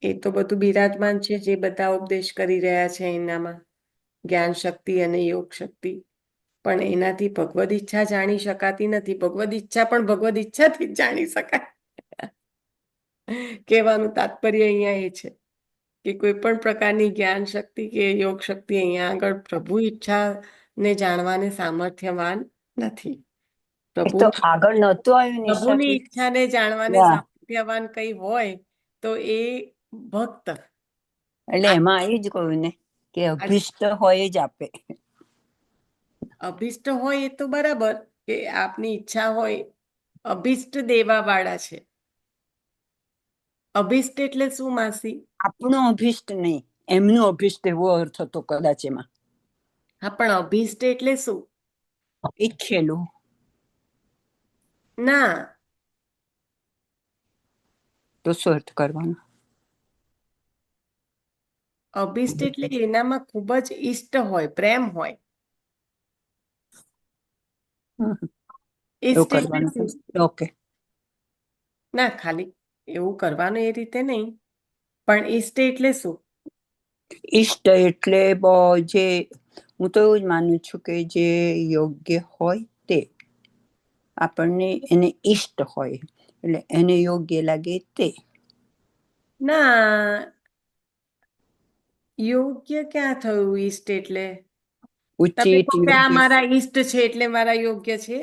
એ તો બધું બિરાજમાન છે જે બધા ઉપદેશ કરી રહ્યા છે એનામાં. જ્ઞાન શક્તિ અને યોગ શક્તિ, પણ એનાથી ભગવદ ઈચ્છા જાણી શકાતી નથી. ભગવદ ઈચ્છા પણ ભગવદ ઈચ્છાથી જ જાણી શકાય. કહેવાનું તાત્પર્ય અહીંયા એ છે કે કોઈ પણ પ્રકારની જ્ઞાન શક્તિ કે યોગ શક્તિ અહીંયા આગળ પ્રભુ ઈચ્છાને જાણવાને સામર્થ્યવાન નથી. એ પ્રભુ તો આગળ નહોતું આવ્યું પ્રભુની નિશાથી. ઈચ્છાને જાણવાને વાહ. સામર્થ્યવાન કઈ હોય તો એ ભક્ત. એટલે એમાં આવી જ કહ્યું ને કે અભિષ્ટ હોય જ આપે. અભિષ્ટ હોય એ તો બરાબર કે આપની ઈચ્છા હોય. અભિષ્ટ દેવા વાળા છે. અભિષ્ટ એટલે શું માસી? આપણું અભિષ્ટ નહીં, એમનું અભિષ્ટ એવો અર્થ હતો કદાચ એમાં. હા, પણ અભિષ્ટ એટલે શું? ઈચ્છેલું. ના, તો શું અર્થ કરવાનો? અભિષ્ટ એટલે એનામાં ખૂબ જ ઈષ્ટ હોય, પ્રેમ હોય. એવું ઈષ્ટ એટલે કરવાનું. શું? ઓકે. ના, ખાલી એવું કરવાનું એ રીતે નહીં, પણ ઈષ્ટ એટલે શું? ઈષ્ટ એટલે જે હું તો એવું જ માનું છું કે જે યોગ્ય હોય તે આપણને એને ઈષ્ટ હોય એટલે એને યોગ્ય લાગે તે. ના, યોગ્ય ક્યાં થયું ઈષ્ટ એટલે? તમે ઉચિત કહો કે આ યોગ્ય. મારા ઈષ્ટ છે એટલે મારા યોગ્ય છે?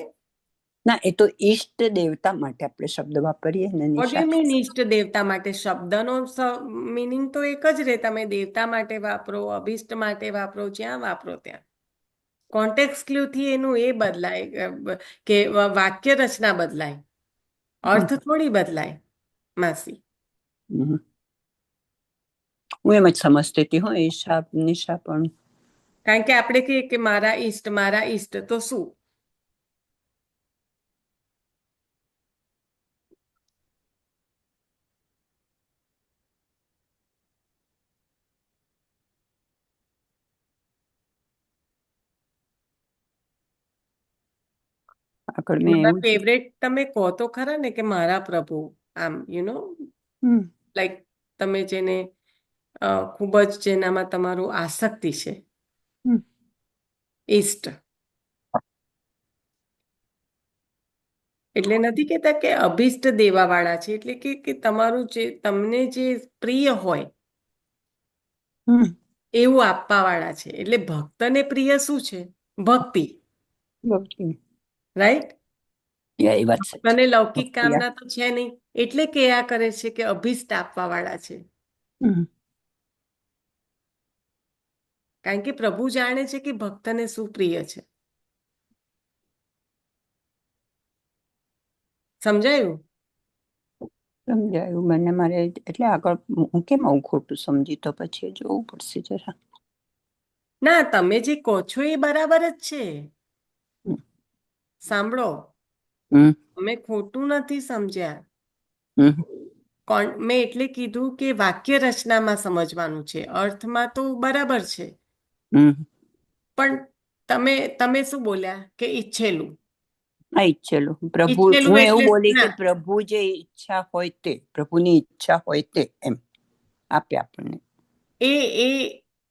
ના, એ તો ઈષ્ટ દેવતા માટે આપણે શબ્દ વાપરીએ ને વોટ નિશા. યુ મીન ઈષ્ટ દેવતા માટે? શબ્દનો મીનિંગ તો એક જ રહે. તમે દેવતા માટે વાપરો, અભિષ્ટ માટે વાપરો, જ્યાં વાપરો ત્યાં. કોન્ટેક્સ ક્લ્યુથી એનું એ બદલાય કે વાક્ય રચના બદલાય, અર્થ થોડી બદલાય માસી. હું એમ જ સમજતી હતી હો ઈશા નિશા. પણ કારણ કે આપણે કહીએ કે મારા ઈષ્ટ તો શું? આગળ મેં મારા એવું ફેવરેટ તમે કહો તો ખરા ને કે મારા પ્રભુ, આમ લાઈક તમે જેને ખૂબ જ જેનામાં તમારું આસક્તિ છે, ઈષ્ટ. એટલે નથી કહેતા કે અભિષ્ટ દેવા વાળા છે, એટલે કે તમારું જે તમને જે પ્રિય હોય એવું આપવા વાળા છે. એટલે ભક્તને પ્રિય શું છે? ભક્તિ, રાઈટ? એ વાત સાચી. તને લૌકિક કામના તો છે નહીં, એટલે કયા કરે છે કે અભિષ્ટ આપવા વાળા છે. કારણ કે પ્રભુ જાણે છે કે ભક્તને શું પ્રિય છે. સમજાયું? સમજાયું મને. મારે એટલે આગળ હું કેમ આવું ખોટું સમજી, તો પછી જોવું પડશે જરા. ના, તમે જે કહો છો એ બરાબર જ છે. સાંભળો, અમે ખોટું નથી સમજ્યા. મેં એટલે કીધું કે વાક્ય રચનામાં સમજવાનું છે, અર્થમાં તો બરાબર છે. પણ તમે શું બોલ્યા કે ઈચ્છેલું? હા, ઈચ્છેલું. પ્રભુ, ઈચ્છેલું હું એવું એટલે બોલી કે ના, પ્રભુ જે ઈચ્છા હોય તે, પ્રભુની ઈચ્છા હોય તે એમ આપે આપણને. એ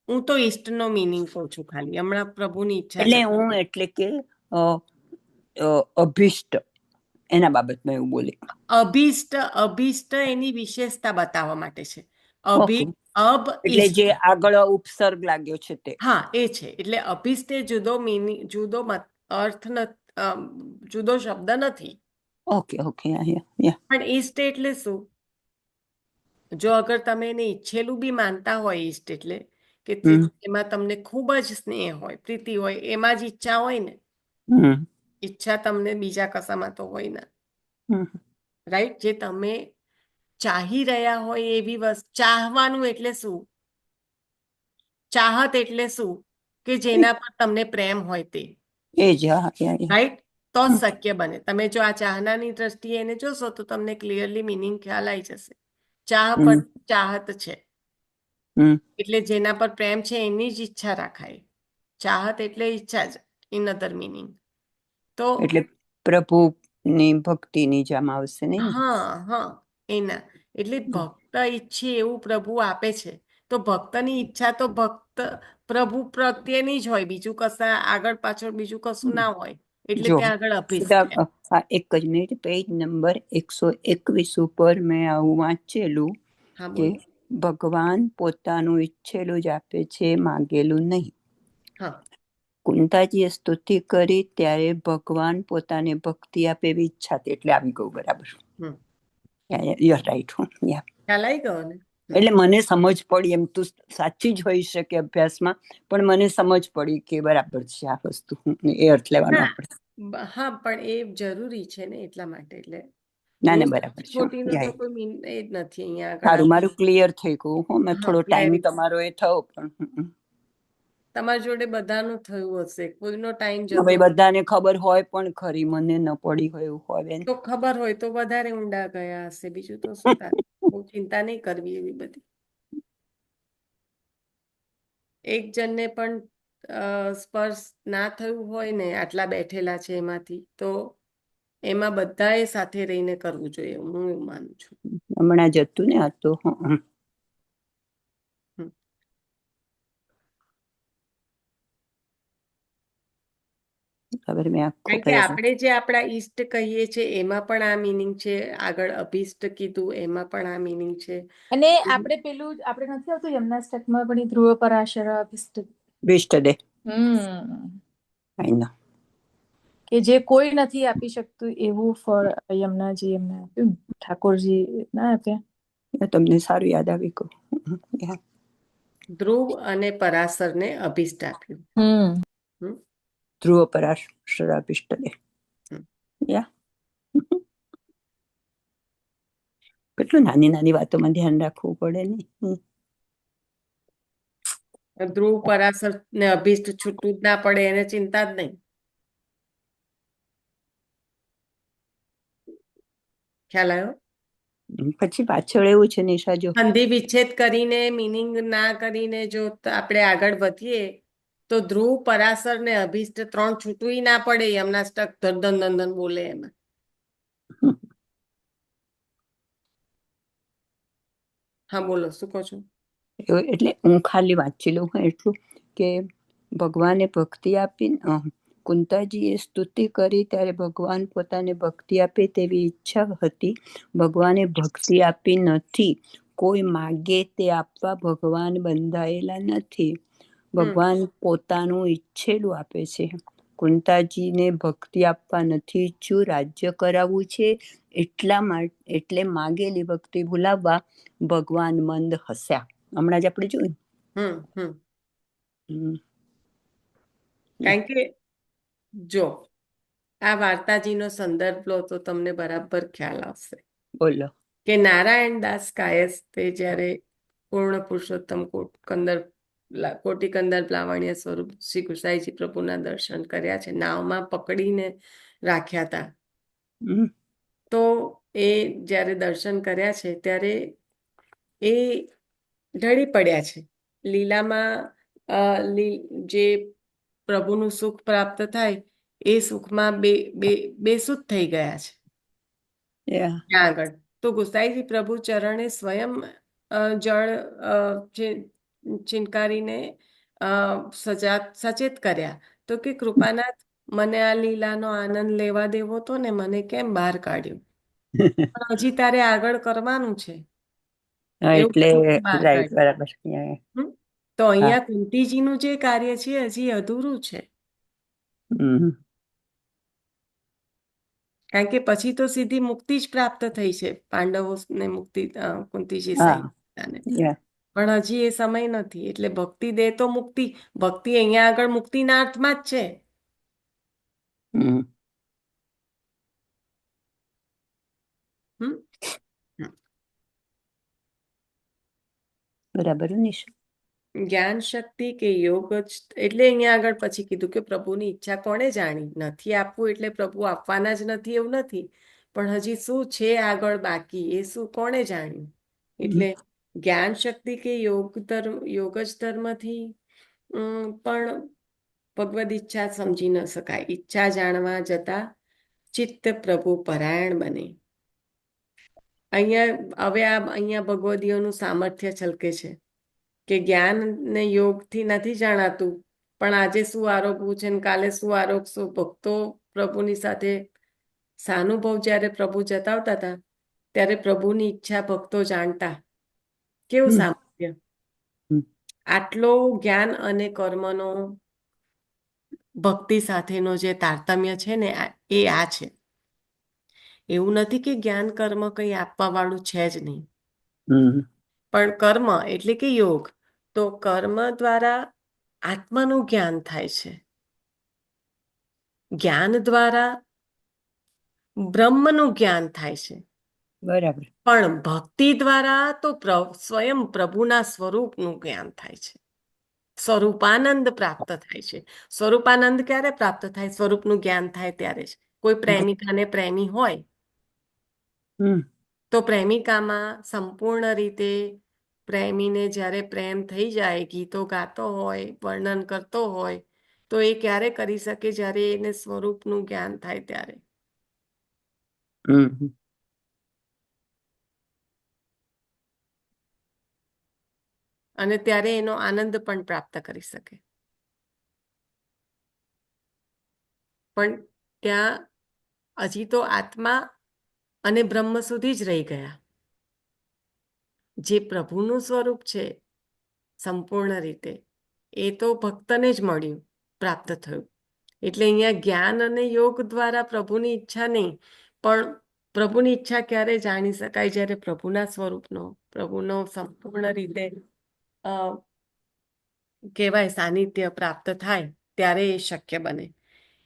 હું તો ઈષ્ટનો મિનિંગ કહું છું ખાલી. હમણાં પ્રભુની ઈચ્છા એટલે છે. હું એટલે કે અભિષ્ટ એના બાબતમાં એવું બોલી. અભિષ્ટ એની વિશેષતા બતાવવા માટે છે. ઓકે. એટલે ઇષ્ટ. જે આગળ ઉપસર્ગ લાગ્યો છે તે. હા, એ છે. એટલે અભિષ્ટ એ જુદો મિનિંગ, જુદો અર્થ, જુદો શબ્દ નથી. Okay okay. પણ ઈષ્ટ એટલે શું? જો અગર તમે એને ઈચ્છેલું બી માનતા હોય, ઈષ્ટ એટલે કે એમાં તમને ખૂબ જ સ્નેહ હોય, પ્રીતિ હોય, એમાં જ ઈચ્છા હોય ને. ઈચ્છા તમને બીજા કશામાં તો હોય ને, રાઈટ? જે તમે ચાહી રહ્યા હોય એવી વસ્તુ. ચાહવાનું એટલે શું? ચાહત એટલે શું? કે જેના પર તમને પ્રેમ હોય તે, એ જ. રાઈટ? તો જ શક્ય બને. તમે જો આ ચાહનાની દ્રષ્ટિએ એને જોશો તો તમને ક્લિયરલી મિનિંગ ખ્યાલ આવી જશે. ચાહ પર ચાહત છે, એટલે જેના પર પ્રેમ છે એની જ ઈચ્છા રાખાય. ચાહત એટલે ઈચ્છા જ, ઇન અધર મિનિંગ. તો એટલે પ્રભુની ભક્તિની જામ આવશે નહીં. હા, એના એટલે ભક્ત ઈચ્છે એવું પ્રભુ આપે છે. તો ભક્તની ઈચ્છા તો ભક્ત પ્રભુ પ્રત્યેની જ હોય, બીજું કશા આગળ પાછળ બીજું કશું ના હોય, એટલે જો ત્યાં આગળ અભિષ્ટ સીધા આ એક જ મિનિટ, પેજ નંબર 121 ઉપર મેં આવું વાંચેલું હા કે બોલો. ભગવાન પોતાનું ઈચ્છેલું જ આપે છે, માંગેલું નહીં. હા કુંતાજીએ સ્તુતિ કરી ત્યારે ભગવાન પોતાને ભક્તિ આપે એવી ઈચ્છા હતી, એટલે આવી ગયું બરાબર. હમ યુ આર રાઈટ. ખ્યાલ આવી ગયો ને. એટલે મને સમજ પડી, એમ તો સાચી જ હોઈ શકે અભ્યાસમાં, પણ મને સમજ પડી કે બરાબર છે આ વસ્તુ, એ અર્થ લેવાનો ના આપણે. હા, પણ એ જરૂરી છે ને એટલા માટે, એટલે ના બહુ ના બરાબર સાચી છે. ખોટીનો તો કોઈ મીન એ જ નથી અહીંયા આગળ. સારું, મારું ક્લિયર થઈ ગયું. હો, મેં હા થોડો ટાઈમ ક્લેરિક્સ તમારો એ થયો, પણ તમારી જોડે બધાનું થયું હશે, કોઈનો ટાઈમ હવે જતો બધાને ખબર હોય પણ ખરી, મને ન પડી હોય એવું હોય બેન. તો ખબર હોય તો વધારે ઊંડા ગયા હશે, બીજું તો શું થાય. બહુ ચિંતા નહીં કરવી એવી બધી. એક જણને પણ સ્પર્શ ના થયું હોય ને, આટલા બેઠેલા છે એમાંથી, તો એમાં બધાએ સાથે રહીને કરવું જોઈએ, હું એવું માનું છું. હમણાં જતું ને આ તો. હમ. ખબર મેં આખો કારણ કે આપણે જે આપણા ઈષ્ટ કહીએ છીએ એમાં પણ આ મિનિંગ છે, આગળ અભિષ્ટ કીધું એમાં પણ આ મિનિંગ છે. અને આપણે પેલું આપણે નથી આવતું યમનાષ્ટકમાં પણ ઈ ધ્રુવ પરાશર અભિષ્ટ. Best day. હમ આઈ નો. કે જે કોઈ નથી આપી શકતું એવું ફળ યમુનાજી એમને આપ્યું, ઠાકોરજી ના આપ્યા. તમને સારું યાદ આવી ગયું. ધ્રુવ અને પરાશરને અભિષ્ટ આપ્યું. હમ. ધ્રુવ પરાશર અભિષ્ટ ડે. યા કેટલું નાની નાની વાતોમાં ધ્યાન રાખવું પડે ને. ધ્રુવ પરાશર ને અભિષ્ટ છૂટું જ ના પડે એને ચિંતા જ નહીં. ખ્યાલ આવ્યો? પછી પાછળ એવું છે નિશા, જો સંધિ વિચ્છેદ કરીને મિનિંગ ના કરીને જો આપણે આગળ વધીએ તો ધ્રુવ પરાશર ને અભિષ્ટ ત્રણ છૂટું ના પડે, યમનાષ્ટક ધન ધન ધન બોલે એમાં. હા બોલો, શું કહો છો? એટલે હું ખાલી વાંચી લઉં એટલું કે ભગવાને ભક્તિ આપી, કુંતાજીએ સ્તુતિ કરી ત્યારે ભગવાન પોતાને ભક્તિ આપે તેવી ઈચ્છા હતી. ભગવાને ભક્તિ આપી નથી, કોઈ માગે તે આપવા ભગવાન બંધાયેલા નથી. ભગવાન પોતાનું ઈચ્છેલું આપે છે. કુંતાજીને ભક્તિ આપવા નથી ઈચ્છ્યું, રાજ્ય કરાવવું છે, એટલે માગેલી ભક્તિ ભૂલાવવા ભગવાન મંદ હસ્યા. હમણાં જ આપણે જોયું. કારણ કે જો આ વાર્તાજીનો સંદર્ભ લો તો તમને બરાબર ખ્યાલ આવશે. બોલો. કે નારાયણ દાસ કાયસ્થે જ્યારે પૂર્ણ પુરુષોત્તમ કોટી કંદર લાવણ્ય સ્વરૂપ શ્રી ગુસાઈજી પ્રભુના દર્શન કર્યા છે, નાવમાં પકડીને રાખ્યા હતા. તો એ જ્યારે દર્શન કર્યા છે ત્યારે એ ઢળી પડ્યા છે લીલામાં. જે પ્રભુનું સુખ પ્રાપ્ત થાય એ સુખમાં બેસુધ થઈ ગયા છે ત્યાં આગળ. તો ગુસાઈજી પ્રભુ ચરણે સ્વયં જળ ચિનકારીને સચેત કર્યા. તો કે કૃપાનાથ, મને આ લીલાનો આનંદ લેવા દેવો તો ને મને કેમ બહાર કાઢ્યો, પણ હજી તારે આગળ કરવાનું છે. એટલે રાઈટ, બરાબર. તો અહીંયા કુંતીજીનું જે કાર્ય છે હજી અધૂરું છે. કારણ કે પછી તો સીધી મુક્તિ જ પ્રાપ્ત થઈ છે પાંડવોને, મુક્તિ કુંતીજી સહિતાને. પણ હજી એ સમય નથી, એટલે ભક્તિ દે તો મુક્તિ. ભક્તિ અહીંયા આગળ મુક્તિના અર્થમાં જ છે. બરાબર. જ્ઞાન શક્તિ કે યોગ જ, એટલે અહીંયા આગળ પછી કીધું કે પ્રભુની ઈચ્છા કોણે જાણી. નથી આપવું એટલે પ્રભુ આપવાના જ નથી એવું નથી, પણ હજી શું છે આગળ બાકી એ શું કોણે જાણ્યું. એટલે જ્ઞાન શક્તિ કે યોગ જ ધર્મથી પણ ભગવદ ઈચ્છા સમજી ન શકાય. ઈચ્છા જાણવા જતા ચિત્ત પ્રભુ પરાયણ બને. અહીંયા ભગવદીઓનું સામર્થ્ય છલકે છે. કે જ્ઞાન ને યોગથી નથી જાણાતું, પણ આજે શું આરોગવું છે ને કાલે શું આરોગશું. ભક્તો પ્રભુની સાથે સાનુભવ જ્યારે પ્રભુ જતાવતા હતા ત્યારે પ્રભુની ઈચ્છા ભક્તો જાણતા. કેવું હમ. સામર્થ્ય! હમ. આટલો જ્ઞાન અને કર્મનો ભક્તિ સાથેનો જે તારતમ્ય છે ને એ આ છે. એવું નથી કે જ્ઞાન કર્મ કંઈ આપવા વાળું છે જ નહીં, હમ. પણ કર્મ એટલે કે યોગ, તો કર્મ દ્વારા આત્માનું જ્ઞાન થાય છે. જ્ઞાન દ્વારા બ્રહ્મનું જ્ઞાન થાય છે. બરાબર. પણ ભક્તિ દ્વારા તો સ્વયં પ્રભુના સ્વરૂપનું જ્ઞાન થાય છે. સ્વરૂપાનંદ પ્રાપ્ત થાય છે. સ્વરૂપાનંદ ક્યારે પ્રાપ્ત થાય? સ્વરૂપનું જ્ઞાન થાય ત્યારે જ. કોઈ પ્રેમિકાને પ્રેમી હોય હમ. તો પ્રેમિકામાં સંપૂર્ણ રીતે પ્રેમીને જ્યારે પ્રેમ થઈ જાય, ગીતો ગાતો હોય, વર્ણન કરતો હોય, તો એ ક્યારે કરી શકે? જ્યારે એને સ્વરૂપનું જ્ઞાન થાય ત્યારે. હમ. અને ત્યારે એનો આનંદ પણ પ્રાપ્ત કરી શકે. પણ ત્યાં હજી તો આત્મા અને બ્રહ્મ સુધી જ રહી ગયા. જે પ્રભુનું સ્વરૂપ છે સંપૂર્ણ રીતે, એ તો ભક્તને જ મળ્યું, પ્રાપ્ત થયું. એટલે અહીંયા જ્ઞાન અને યોગ દ્વારા પ્રભુની ઈચ્છા નહીં, પણ પ્રભુની ઈચ્છા ક્યારે જાણી શકાય? જ્યારે પ્રભુના સ્વરૂપનો, પ્રભુનો સંપૂર્ણ રીતે કહેવાય સાનિધ્ય પ્રાપ્ત થાય ત્યારે એ શક્ય બને.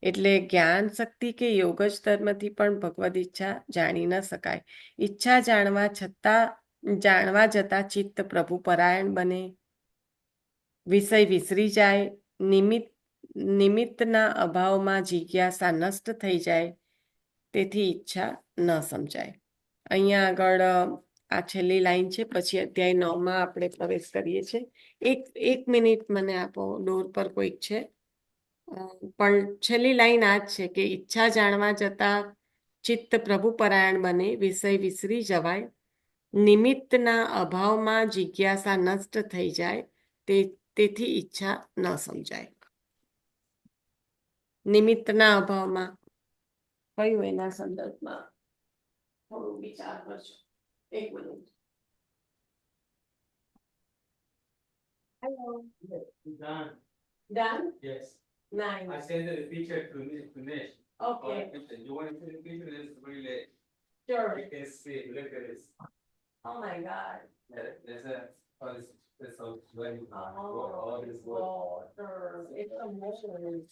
એટલે જ્ઞાન શક્તિ કે યોગ જ ધર્મથી પણ ભગવદ ઈચ્છા જાણી ન શકાય. ઈચ્છા જાણવા જતા ચિત્ત પ્રભુ પરાયણ બને, વિષય વિસરી જાય, નિમિત્તના અભાવમાં જિજ્ઞાસા નષ્ટ થઈ જાય, તેથી ઈચ્છા ન સમજાય. અહીંયા આગળ આ છેલ્લી લાઈન છે, પછી અધ્યાય 9માં આપણે પ્રવેશ કરીએ છીએ. એક મિનિટ મને આપો, ડોર પર કોઈક છે. પણ છેલ્લી લાઈન આ જ છે કે ઈચ્છા જાણવા જતા ચિત્ત પ્રભુ પરાયણ બને, વિષય વિસરી જવાય, નિમિત્તના અભાવમાં જિજ્ઞાસા નષ્ટ થઈ જાય, તેથી ઈચ્છા ન સમજાય. નિમિત્તના અભાવમાં કયું એના સંદર્ભમાં થોડું વિચાર કરજો. એક minute. Hello. Done. Done? Yes. Nice. I sent the picture to Nish. Okay. You want to see the picture? It's really, Sure. you can see, look at this. Oh my God. There's a, this whole, when you Oh, all this work. water. It's amazing.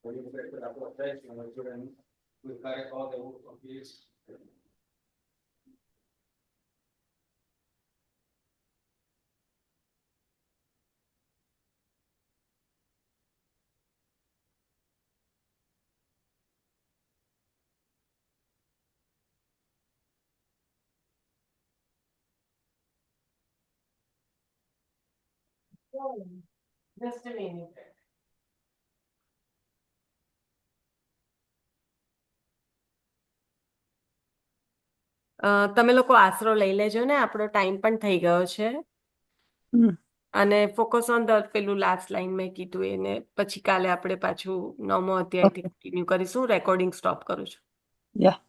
When you put up a place, we cut all the wood from this. Just a minute. તમે લોકો આશરો લઈ લેજો ને, આપણો time પણ થઈ ગયો છે. હમ. અને ફોકસ ઓન ધ પેલું લાસ્ટ લાઈન મેં કીધું એને, પછી કાલે આપણે પાછું 9મો અધ્યાયથી કન્ટિન્યુ કરીશું. રેકોર્ડિંગ સ્ટોપ કરું છું. યા